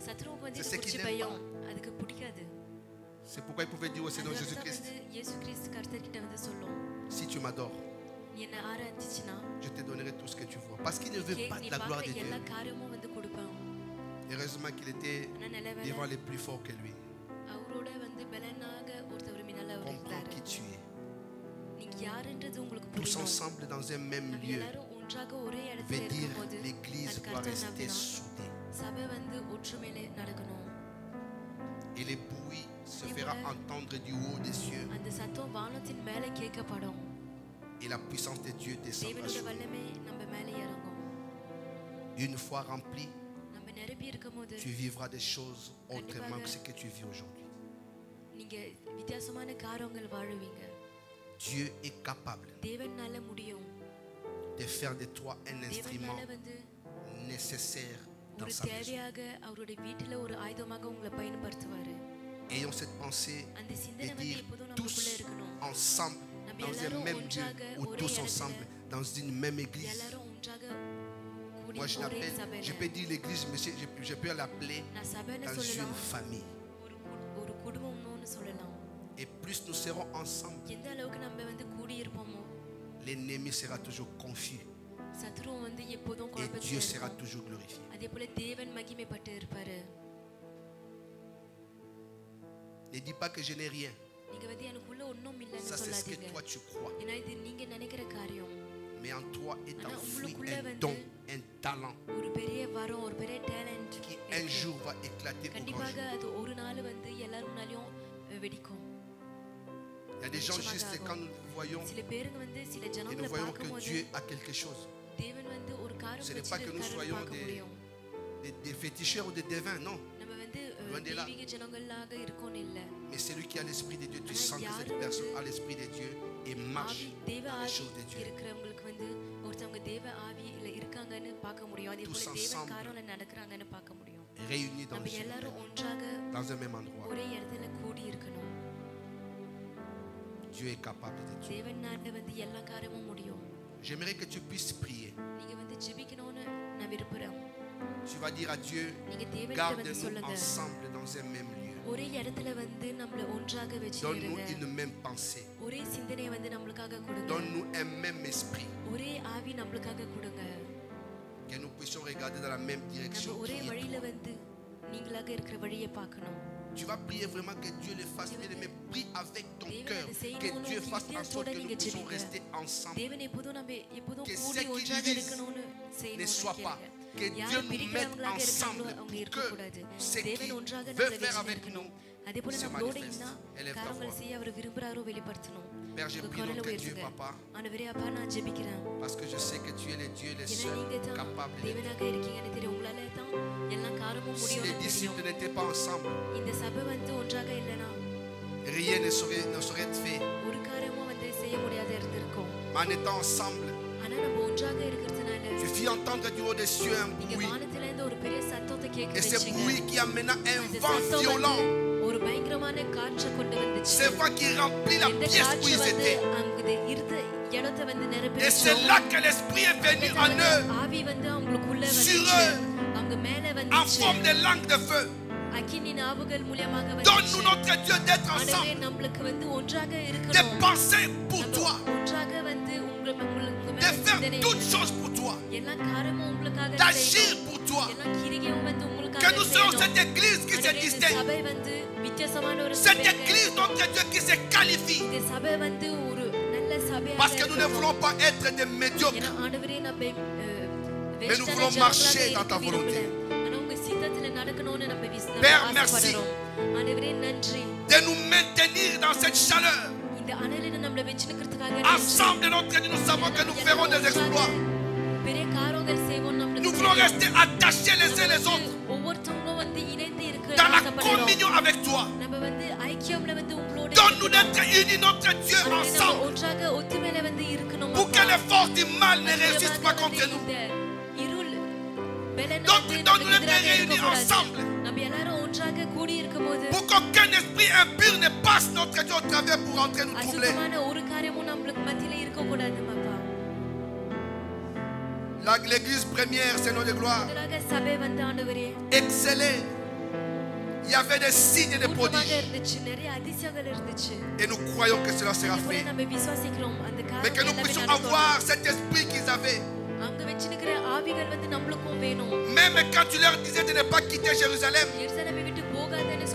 சத்ருவுக்கு வந்து C'est இது ce குறிச்சு qu'il n'aime பயம். அதுக்கு பிடிக்காது. C'est pourquoi il pouvait dire au Seigneur அதனால தான் Jésus-Christ, வந்து இயேசு கிறிஸ்து கர்த்தர்கிட்ட வந்து சொல்லும். si tu m'adores, நீ என்ன ஆராதிச்சினா je te donnerai tout ce que tu vois. Parce qu'il ne veut pas நீ de la gloire de பார்க்குற Dieu. எல்லா காரியமும் வந்து கொடுப்பான். Heureusement qu'il était ஆனா நல்ல வேளை devant les plus forts que lui. அவரோட வந்து பலனாக ஒருத்தவர் மின்னல அவர் Comprends இருக்கிறாரு. qui tu es. நீங்க யாருன்றது உங்களுக்கு Tous புரியணும். ensemble dans un même நம்ம lieu எல்லாரும் ஒன்றாக ஒரே இடத்துல veut dire இருக்கும்போது l'église அது doit கர்த்தர் rester நம்பினா soudée. சபை வந்து ஒற்றுமையில நடக்கணும். Et les bruits se fera entendre du haut des cieux. அந்த சத்தம் வானத்தின் மேலே கேட்கப்படும். Et la puissance de Dieu descendra தேவனோட sur nous. வல்லமை நம்ம மேலே இறங்கும். Une fois rempli, நம்ம நிரம்பி இருக்கும்போது tu vivras des choses autrement que ce que tu vis aujourd'hui. நீங்க வித்தியாசமான காரியங்கள் வாழுவீங்க. Dieu est capable தேவனால முடியும். de faire de toi un instrument தேவனால வந்து nécessaire dans ஒரு sa maison. தேவையாக அவருடைய வீட்டில ஒரு ஆயுதமாக உங்களை பயன்படுத்துவாரு. Ayons cette pensée அந்த de சிந்தனை வந்து dire எப்போதும் tous நமக்குள்ள இருக்கணும். ensemble dans un même lieu ou tous ensemble dans une même église. எல்லாரும் ஒன்றாக கூடி Moi je ஒரே l'appelle, சபையில. je peux dire l'église, mais je peux l'appeler நான் சபைன்னு dans சொல்லலாம். une famille. ஒரு குடும்பம்னு சொல்லலாம். Et plus nous serons ensemble, எந்த அளவுக்கு நம்ம வந்து கூடி இருப்போமோ l'ennemi sera toujours confus சத்ரு வந்து எப்போதும் et குழப்பத்தில் Dieu sera இருக்கும். toujours glorifié. அதே போல தேவன் மகிமைப்பட்டு இருப்பாரு. Ne dis pas que je n'ai rien. நீங்க வந்து எனக்குள்ள ஒண்ணும் இல்லைன்னு Ça c'est ce que சொல்லாதீங்க. toi tu crois. ஏன்னா இது நீங்க நினைக்கிற காரியம். Mais en toi est ஆனா enfoui உங்களுக்குள்ள un வந்து don, un talent ஒரு பெரிய வரம், ஒரு பெரிய talent qui un jour va éclater au grand கண்டிப்பாக jour. அது ஒரு நாள் வந்து எல்லாரும் முன்னாலையும் வெடிக்கும். Il y a des gens juste quand nous voyons சில பேருங்க வந்து சில et ஜனங்களை nous voyons que பார்க்கும்போது Dieu a quelque chose. தேவன் வந்து ஒரு காரியம் Ce n'est pas que nous வச்சிருக்காருன்னு soyons பார்க்க முடியும். des féticheurs ou des devins, non. நம்ம வந்து Loin de là. தெய்வீக ஜனங்களாக இருக்கோம்னு இல்ல. Mais celui qui a l'esprit de Dieu, tu Ah, sens que cette யாரு personne வந்து a l'esprit de Dieu et marche ஆவி தேவ dans les ஆவி choses de Dieu. இருக்கிறவங்களுக்கு வந்து ஒருத்தவங்க தேவ ஆவியில இருக்காங்கன்னு பார்க்க முடியும். அதே போல Tous தேவன் ensemble. காரியம்ல நடக்கறாங்கன்னு பார்க்க முடியும். Réunis dans, நம்ம எல்லாரும் ஒன்றாக dans un même endroit. ஒரே இடத்துல கூடி இருக்கணும். Dieu est capable de tout. தேவனால வந்து எல்லா காரியமும் முடியும். J'aimerais que tu puisses prier. நீங்க வந்து ஜெபிக்கணும்னு நான் விரும்புறேன். Tu vas dire à Dieu, நீங்க தேவன்கிட்ட வந்து garde-nous சொல்லுங்க. ensemble dans un même lieu. ஒரே இடத்துல வந்து நம்மள ஒன்றாக Donne-nous வச்சிருங்க. une même pensée. ஒரே சிந்தனையை வந்து நம்மளுக்காக கொடுங்க. Donne-nous un même esprit. ஒரே ஆவி நம்மளுக்காக கொடுங்க. Que nous puissions regarder dans la même நம்ம direction. ஒரே qui est வழியில toi. வந்து நீங்களாக இருக்கிற வழியை பார்க்கணும். Tu vas prier vraiment que Dieu le fasse. Bien-aimé, prie avec ton David cœur. a dit, Que non, Dieu non, fasse en sorte que nous David a puissions dit, rester ensemble. தேவன் எப்போதும் நம்ம எப்போதும் Que கூடி ceux qui ஒன்றாக divisent இருக்கணும்னு Ne செய்யணும். soit pas. Que Dieu யார் nous mette பிரிக்கிறவங்களாக ensemble இருக்காங்களோ அவங்க pour இருக்கக்கூடாது. que ce தேவன் qu'il ஒன்றாக veut நம்மளை faire வச்சு avec இருக்கணும். nous அதே போல se நம்மளோட manifeste. என்ன Élève ta காரியங்கள் voix. செய்ய அவர் விரும்புறாரோ வெளிப்படுத்தணும். Père, je உங்க prie குரலை donc que Dieu, உயர்த்துங்க. Papa, ஆண்டவரே அப்பா நான் ஜெபிக்கிறேன். parce que je sais que tu es le Dieu, le ஏன்னா seul நீங்க தான் capable de. தேவனாக இருக்கீங்கன்னு தெரியும். உங்களால தான் எல்லா காரியமும் Si les முடியும்னு disciples தெரியும். n'étaient pas ensemble, இந்த சபை வந்து ஒன்றாக இல்லைனா rien ne serait fait. ஒரு காரியமும் வந்து செய்ய முடியாத இருந்திருக்கும். Mais en étant ensemble, ஆனா நம்ம ஒன்றாக இருக்கிறதுனால fit entendre du haut des cieux un நீங்க bruit. வானத்துல இருந்து ஒரு பெரிய சத்தத்தை கேட்க Et ce வச்சீங்க. bruit qui amena un அந்த vent சத்தம் violent. வந்து ஒரு பயங்கரமான காற்றை கொண்டு வந்துச்சு. Ce vent qui remplit la இந்த pièce où காற்று ils வந்து étaient. அங்க இருந்த இடத்தை வந்து Et நிரப்பிடுச்சு. c'est là que l'Esprit est venu en eux, ஆவி வந்து அவங்களுக்குள்ள sur வந்துச்சு. eux, அவங்க மேல en வந்துச்சு. forme de langue de feu. அக்கினி நாவுகள் மூலமாக Donne-nous வந்துச்சு. notre Dieu d'être ஆண்டவரே ensemble, நம்மளுக்கு வந்து ஒன்றாக de இருக்கணும். penser pour நம்ம toi, ஒன்றாக வந்து உங்களுக்கு de மேல faire சிந்தனை, toutes choses pour toi, எல்லா காரியமும் உங்களுக்காக d'agir செய்யணும். pour toi. எல்லா கிரிகையும் வந்து Que உங்களுக்காக nous soyons செய்யணும். cette église qui se ஆண்டவரே, இந்த distingue, சபை வந்து வித்தியாசமான ஒரு cette சபைங்க. église, notre Dieu, qui se qualifie. இந்த சபை வந்து ஒரு நல்ல சபையாக Parce que nous ne இருக்கணும். voulons pas être des médiocres, ஏன்னா ஆண்டவரே நம்ம Mais nous voulons marcher dans ta volonté. ஆனா உங்க சித்தத்துல நடக்கணும்னு நம்ம Père, merci. ஆசைப்படுறோம். ஆண்டவரே நன்றி. de nous maintenir dans cette chaleur. இந்த அனலில நம்மள வெச்சிருக்கிறதுக்காக Ensemble, notre Dieu, nous savons que nous ferons des exploits. பெரிய காரியங்கள் செய்வோம். Nous voulons rester attachés les uns les autres ஒவ்வொருத்தவங்களும் வந்து இணைந்து இருக்க dans la ஆசைப்படுறோம். communion avec toi. நம்ம வந்து ஐக்கியம்ல வந்து உங்களோட Donne-nous d'être unis, notre Dieu, நம்ம ensemble, ஒன்றாக ஒத்துமையில வந்து இருக்கணும். pour que les forces du mal ne réussissent pas contre nous. Donne-nous d'être réunis ensemble, நம்ம எல்லாரும் ஒன்றாக கூடி இருக்கும்போது pour qu'aucun esprit impur ne passe, notre Dieu, au travers pour entrer nous troubler. அசுத்தமான ஒரு காரியமும் நம்மளுக்கு மத்தியில இருக்க கூடாது அப்பா. L'église première, Seigneur de gloire, முதலாக சபை வந்து ஆண்டவரே excellait. Il y avait des signes et des கூட்டமாக prodiges. இருந்துச்சு, நிறைய அதிசயங்கள் இருந்துச்சு. Et nous croyons que cela sera அது போல fait. நம்ம விசுவாசிக்கிறோம் அந்த Mais que காரியம் nous எல்லாமே puissions நடக்கும். avoir cet esprit qu'ils avaient. அங்க வெச்சிருக்கிற ஆவிகள் வந்து நம்மளுக்கும் வேணும். Même quand tu leur disais de ne pas quitter Jérusalem, எருசலேமை விட்டு போகாதேன்னு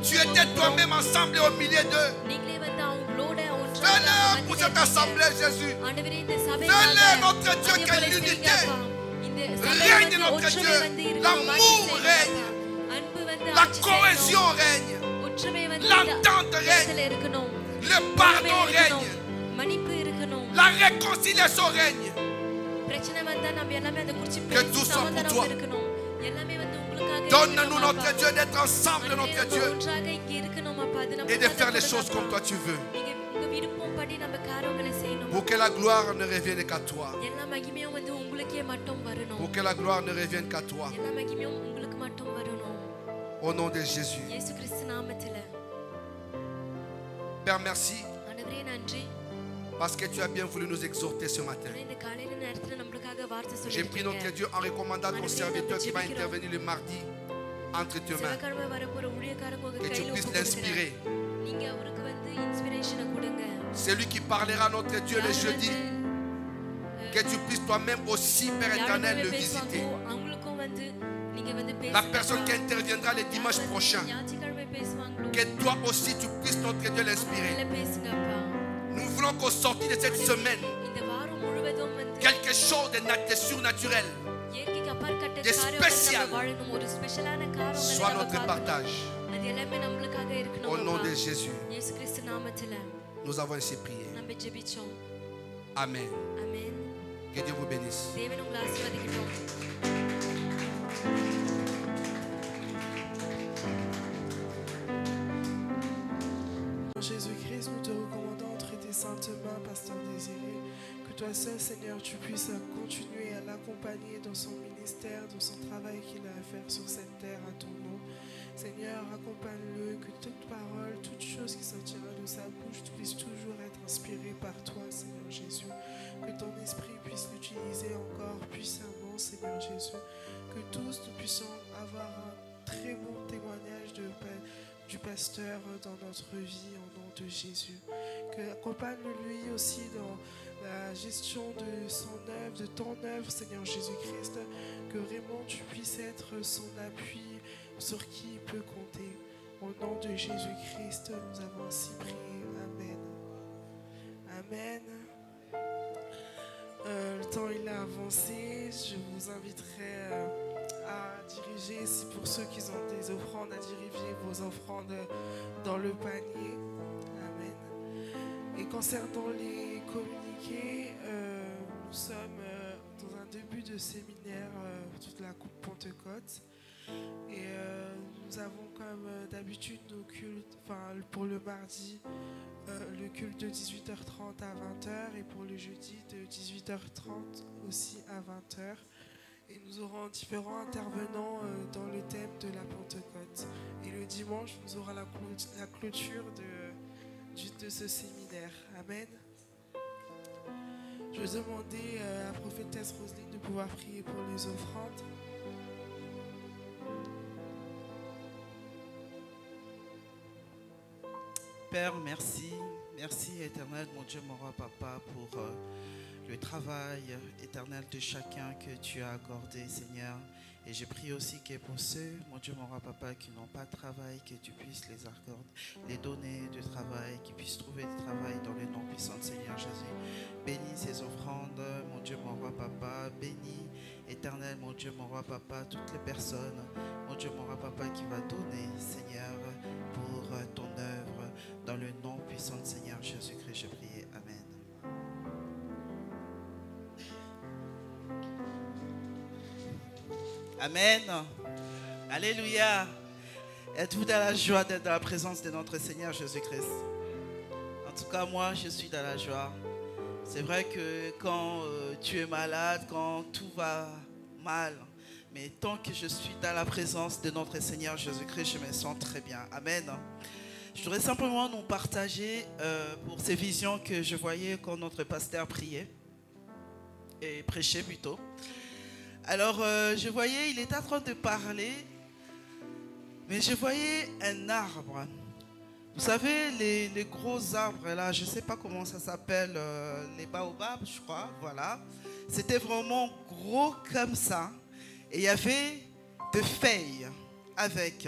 tu étais toi-même ensemble au milieu d'eux. நீங்களே வந்து அவங்களோட ஒன்றாக Fais-le pour மத்தியில cette assemblée, Jésus. ஆண்டவரே இந்த சபை Fais-le, notre Dieu, அதே que போல l'unité செய்யுங்கப்பா. இந்த சபை règne, வந்து notre ஒற்றுமை Dieu. வந்து இருக்கணும். L'amour ஆட்சி செய்யுங்கப்பா. règne. அன்பு வந்து La ஆட்சி cohésion செய்யணும். règne. ஒற்றுமை வந்து L'entente règne. இடத்துல இருக்கணும். Le pardon பொறுமை இருக்கணும். règne. மன்னிப்பு இருக்கணும். La réconciliation règne. பிரச்சனை வந்தா நம்ம எல்லாமே அதை குறிச்சு Que பேசி tout soit pour சமாதானம் toi. இருக்கணும். எல்லாமே வந்து உங்களுக்காக Donne-nous, இருக்கணும் notre அப்பா. Dieu, d'être ensemble, ஆண்டவரே, notre நம்ம Dieu, ஒன்றாக இங்க இருக்கணும் அப்பா. அது et de நமக்கு faire les கொடுங்க choses அப்பா. comme toi tu veux. நீங்க உங்க விருப்பம்படி நம்ம காரியங்களை செய்யணும். Pour que la gloire ne revienne qu'à toi. எல்லா மகிமையும் வந்து உங்களுக்கே மட்டும் வரணும். Pour que la gloire ne revienne qu'à toi. எல்லா மகிமையும் உங்களுக்கு மட்டும் வரணும். Au nom de Jésus. இயேசு கிறிஸ்து நாமத்தில. Père, merci ஆண்டவரே நன்றி. parce que tu as bien voulu nous exhorter ce matin. ஆனா இந்த காலையில நேரத்துல நம்மளுக்காக வார்த்தை J'ai pris notre சொல்லிருக்கீங்க. Dieu en recommandant ton serviteur qui va intervenir le mardi entre tes mains. செவ்வாய்க்கிழமை வரப்போற ஊழியக்காரங்க உங்க Que tu கையில puisses ஒப்பு l'inspirer. கொடுக்கிறேன். நீங்க அவருக்கு வந்து இன்ஸ்பிரேஷனை கொடுங்க. C'est lui qui parlera notre Dieu le jeudi. Que tu puisses toi-même aussi, Père éternel, le visiter. அவங்களுக்கும் வந்து நீங்க வந்து La personne qui interviendra le dimanche prochain. ஞாயிற்றுக்கிழமை பேசுவாங்களோ Que toi aussi tu puisses, notre Dieu, l'inspirer. இல்ல பேசுங்கப்பா. Nous voulons qu'au sortir de cette semaine, இந்த வாரம் முழுவதும் வந்து quelque chose de surnaturel இயற்கைக்கு அப்பாற்பட்ட de காரியங்கள் spécial நம்ம வாழணும். ஒரு ஸ்பெஷலான காரியங்கள் soit நம்ம notre பார்க்கணும். partage. அது எல்லாமே நம்மளுக்காக Au இருக்கணும் nom அப்பா. de Jésus, இயேசு கிறிஸ்து நாமத்தில nous avons ainsi prié. நம்ம ஜெபிச்சோம். Amen. ஆமென். Que Dieu vous bénisse. தேவன் உங்களை ஆசீர்வதிக்கட்டும். Jésus-Christ, nous te recommandons entre tes saintes mains, Pasteur Désiré, que toi seul, Seigneur, tu puisses continuer à l'accompagner dans son ministère, dans son travail qu'il a à faire sur cette terre à ton nom. Seigneur, accompagne-le, que toute parole, toute chose qui sortira de sa bouche puisse toujours être inspirée par toi, Seigneur Jésus. Que ton esprit puisse l'utiliser encore puissamment, Seigneur Jésus. Que tous nous puissions avoir un très bon témoignage du pasteur dans notre vie au nom de Jésus. Que accompagne-lui aussi dans la gestion de son œuvre, de ton œuvre, Seigneur Jésus-Christ. Que vraiment tu puisses être son appui sur qui il peut compter. Au nom de Jésus-Christ, nous avons ainsi prié. Amen. Amen. Le temps il a avancé. Je vous inviterai à diriger, pour ceux qui ont des offrandes, à diriger vos offrandes dans le panier. Amen. Et concernant les communiqués, nous sommes dans un début de séminaire toute la coupe Pentecôte. Et nous avons comme d'habitude nos cultes, enfin pour le mardi, le culte de 18h30 à 20h et pour le jeudi de 18h30 aussi à 20h. Et nous aurons différents intervenants dans le thème de la Pentecôte. Et le dimanche, nous aurons la clôture de ce séminaire. Amen. Je vais demander à la prophétesse Roselyne de pouvoir prier pour les offrandes. Père, merci. Merci, éternel, mon Dieu, mon roi, papa, pour le travail éternel de chacun que tu as accordé, Seigneur. Et je prie aussi que pour ceux, mon Dieu, mon roi, papa, qui n'ont pas de travail, que tu puisses les accorder, les donner de travail, qu'ils puissent trouver du travail dans le nom puissant de Seigneur Jésus. Bénis ces offrandes, mon Dieu, mon roi, papa. Bénis, éternel, mon Dieu, mon roi, papa, toutes les personnes, mon Dieu, mon roi, papa, qui va donner, Seigneur, pour ton œuvre. Dans le nom puissant de Seigneur Jésus-Christ, je prie. Amen. Amen. Alléluia. Êtes-vous dans la joie d'être dans la présence de notre Seigneur Jésus-Christ? En tout cas, moi, je suis dans la joie. C'est vrai que quand tu es malade, quand tout va mal, mais tant que je suis dans la présence de notre Seigneur Jésus-Christ, je me sens très bien. Amen. Je voudrais simplement nous partager pour ces visions que je voyais quand notre pasteur priait et prêchait plutôt. Alors, je voyais, il était en train de parler, mais je voyais un arbre. Vous savez, les gros arbres là, je ne sais pas comment ça s'appelle, les baobabs, je crois, voilà. C'était vraiment gros comme ça. Et il y avait des feuilles avec.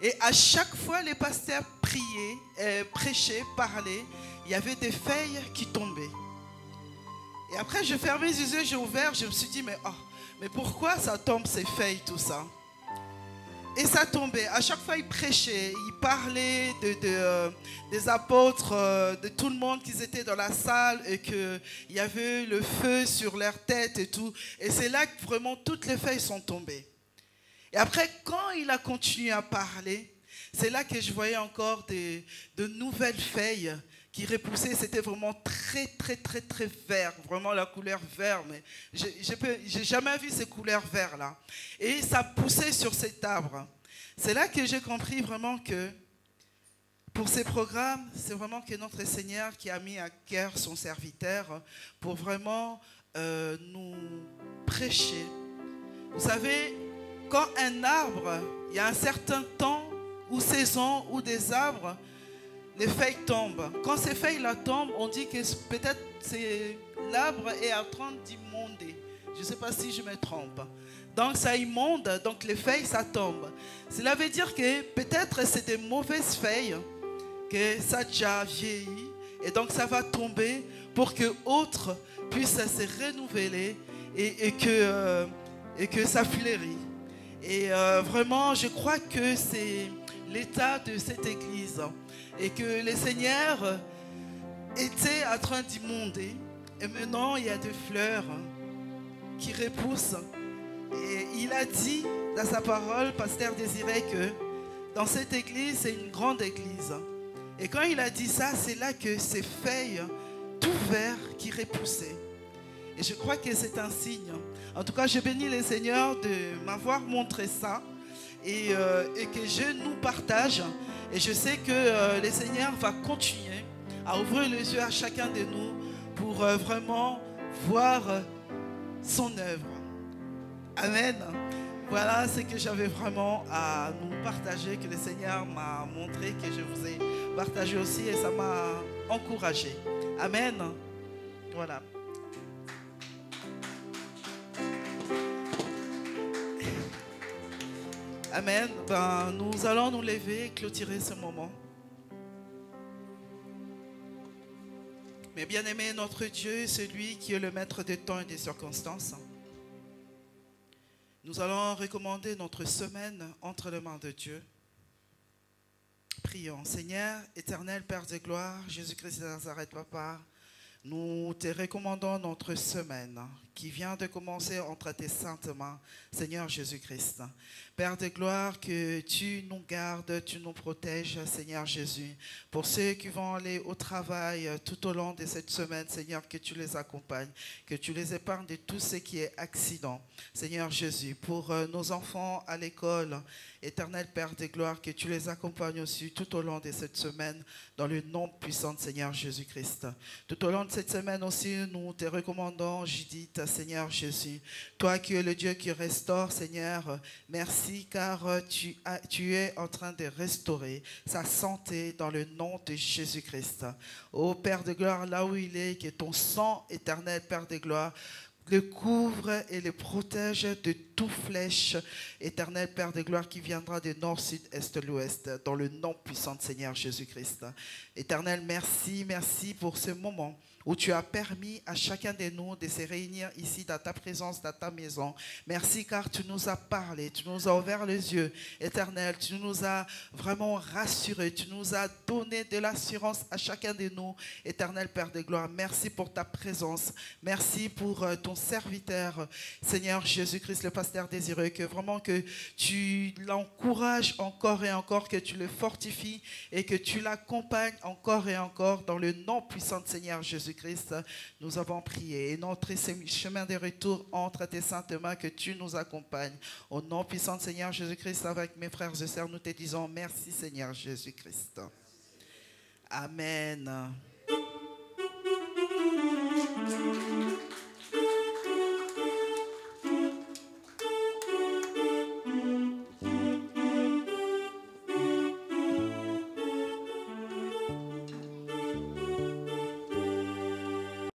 Et à chaque fois, les pasteurs priaient, prêchaient, parlaient, il y avait des feuilles qui tombaient. Et après, je fermais les yeux, j'ai ouvert, je me suis dit, mais pourquoi ça tombe ces feuilles, tout ça? Et ça tombait. À chaque fois, il prêchait, il parlait des apôtres, de tout le monde qui étaient dans la salle et qu'il y avait le feu sur leur tête et tout. Et c'est là que vraiment toutes les feuilles sont tombées. Et après, quand il a continué à parler, c'est là que je voyais encore de nouvelles feuilles qui repoussaient. C'était vraiment très, très, très, très vert. Vraiment la couleur vert. Mais j'ai jamais vu ces couleurs vertes là. Et ça poussait sur cet arbre. C'est là que j'ai compris vraiment que pour ces programmes, c'est vraiment que notre Seigneur qui a mis à cœur son serviteur pour vraiment nous prêcher. Vous savez, quand un arbre, il y a un certain temps ou saison où des arbres, les feuilles tombent. Quand ces feuilles-là tombent, on dit que peut-être l'arbre est en train d'immonder. Je ne sais pas si je me trompe. Donc ça immonde, donc les feuilles, ça tombe. Cela veut dire que peut-être c'est des mauvaises feuilles, que ça a déjà vieilli, et donc ça va tomber pour que autres puissent se renouveler et que ça fleurit. Et vraiment, je crois que c'est l'état de cette église et que le Seigneur était en train d'immonder. Et maintenant, il y a des fleurs qui repoussent. Et il a dit dans sa parole, Pasteur Désiré, que dans cette église, c'est une grande église. Et quand il a dit ça, c'est là que ces feuilles tout vert qui repoussaient. Et je crois que c'est un signe. En tout cas, je bénis le Seigneur de m'avoir montré ça et que je nous partage. Et je sais que le Seigneur va continuer à ouvrir les yeux à chacun de nous pour vraiment voir son œuvre. Amen. Voilà ce que j'avais vraiment à nous partager, que le Seigneur m'a montré, que je vous ai partagé aussi et ça m'a encouragé. Amen. Voilà. Amen. Nous allons nous lever et clôturer ce moment. Mais bien aimé, notre Dieu, celui qui est le maître des temps et des circonstances, nous allons recommander notre semaine entre les mains de Dieu. Prions. Seigneur, éternel Père de gloire, Jésus-Christ de Nazareth, Papa, Nous te recommandons notre semaine qui vient de commencer entre tes saintes mains, Seigneur Jésus-Christ. Père de gloire, que tu nous gardes, tu nous protèges, Seigneur Jésus. Pour ceux qui vont aller au travail tout au long de cette semaine, Seigneur, que tu les accompagnes, que tu les épargnes de tout ce qui est accident, Seigneur Jésus. Pour nos enfants à l'école, Éternel Père de gloire, que tu les accompagnes aussi tout au long de cette semaine, dans le nom puissant de Seigneur Jésus-Christ. Tout au long de cette semaine aussi, nous te recommandons, Judith, Seigneur Jésus. Toi qui es le Dieu qui restaure, Seigneur, merci car tu es en train de restaurer sa santé dans le nom de Jésus-Christ. Ô Père de gloire, là où il est, que ton sang éternel, Père de gloire, le couvre et le protège de toute flèche, éternel Père de gloire, qui viendra du nord, sud, est, l'ouest, dans le nom puissant de Seigneur Jésus-Christ. Éternel, merci, merci pour ce moment où tu as permis à chacun de nous de se réunir ici dans ta présence, dans ta maison. Merci car tu nous as parlé, tu nous as ouvert les yeux. Éternel, tu nous as vraiment rassurés, tu nous as donné de l'assurance à chacun de nous. Éternel Père de gloire, merci pour ta présence. Merci pour ton serviteur, Seigneur Jésus-Christ, le pasteur désireux, que vraiment que tu l'encourages encore et encore, que tu le fortifies et que tu l'accompagnes encore et encore dans le nom puissant de Seigneur Jésus-Christ. Nous avons prié et notre chemin de retour entre tes saintes mains, que tu nous accompagnes. Au nom puissant de Seigneur Jésus-Christ, avec mes frères et sœurs, nous te disons merci Seigneur Jésus-Christ. Amen.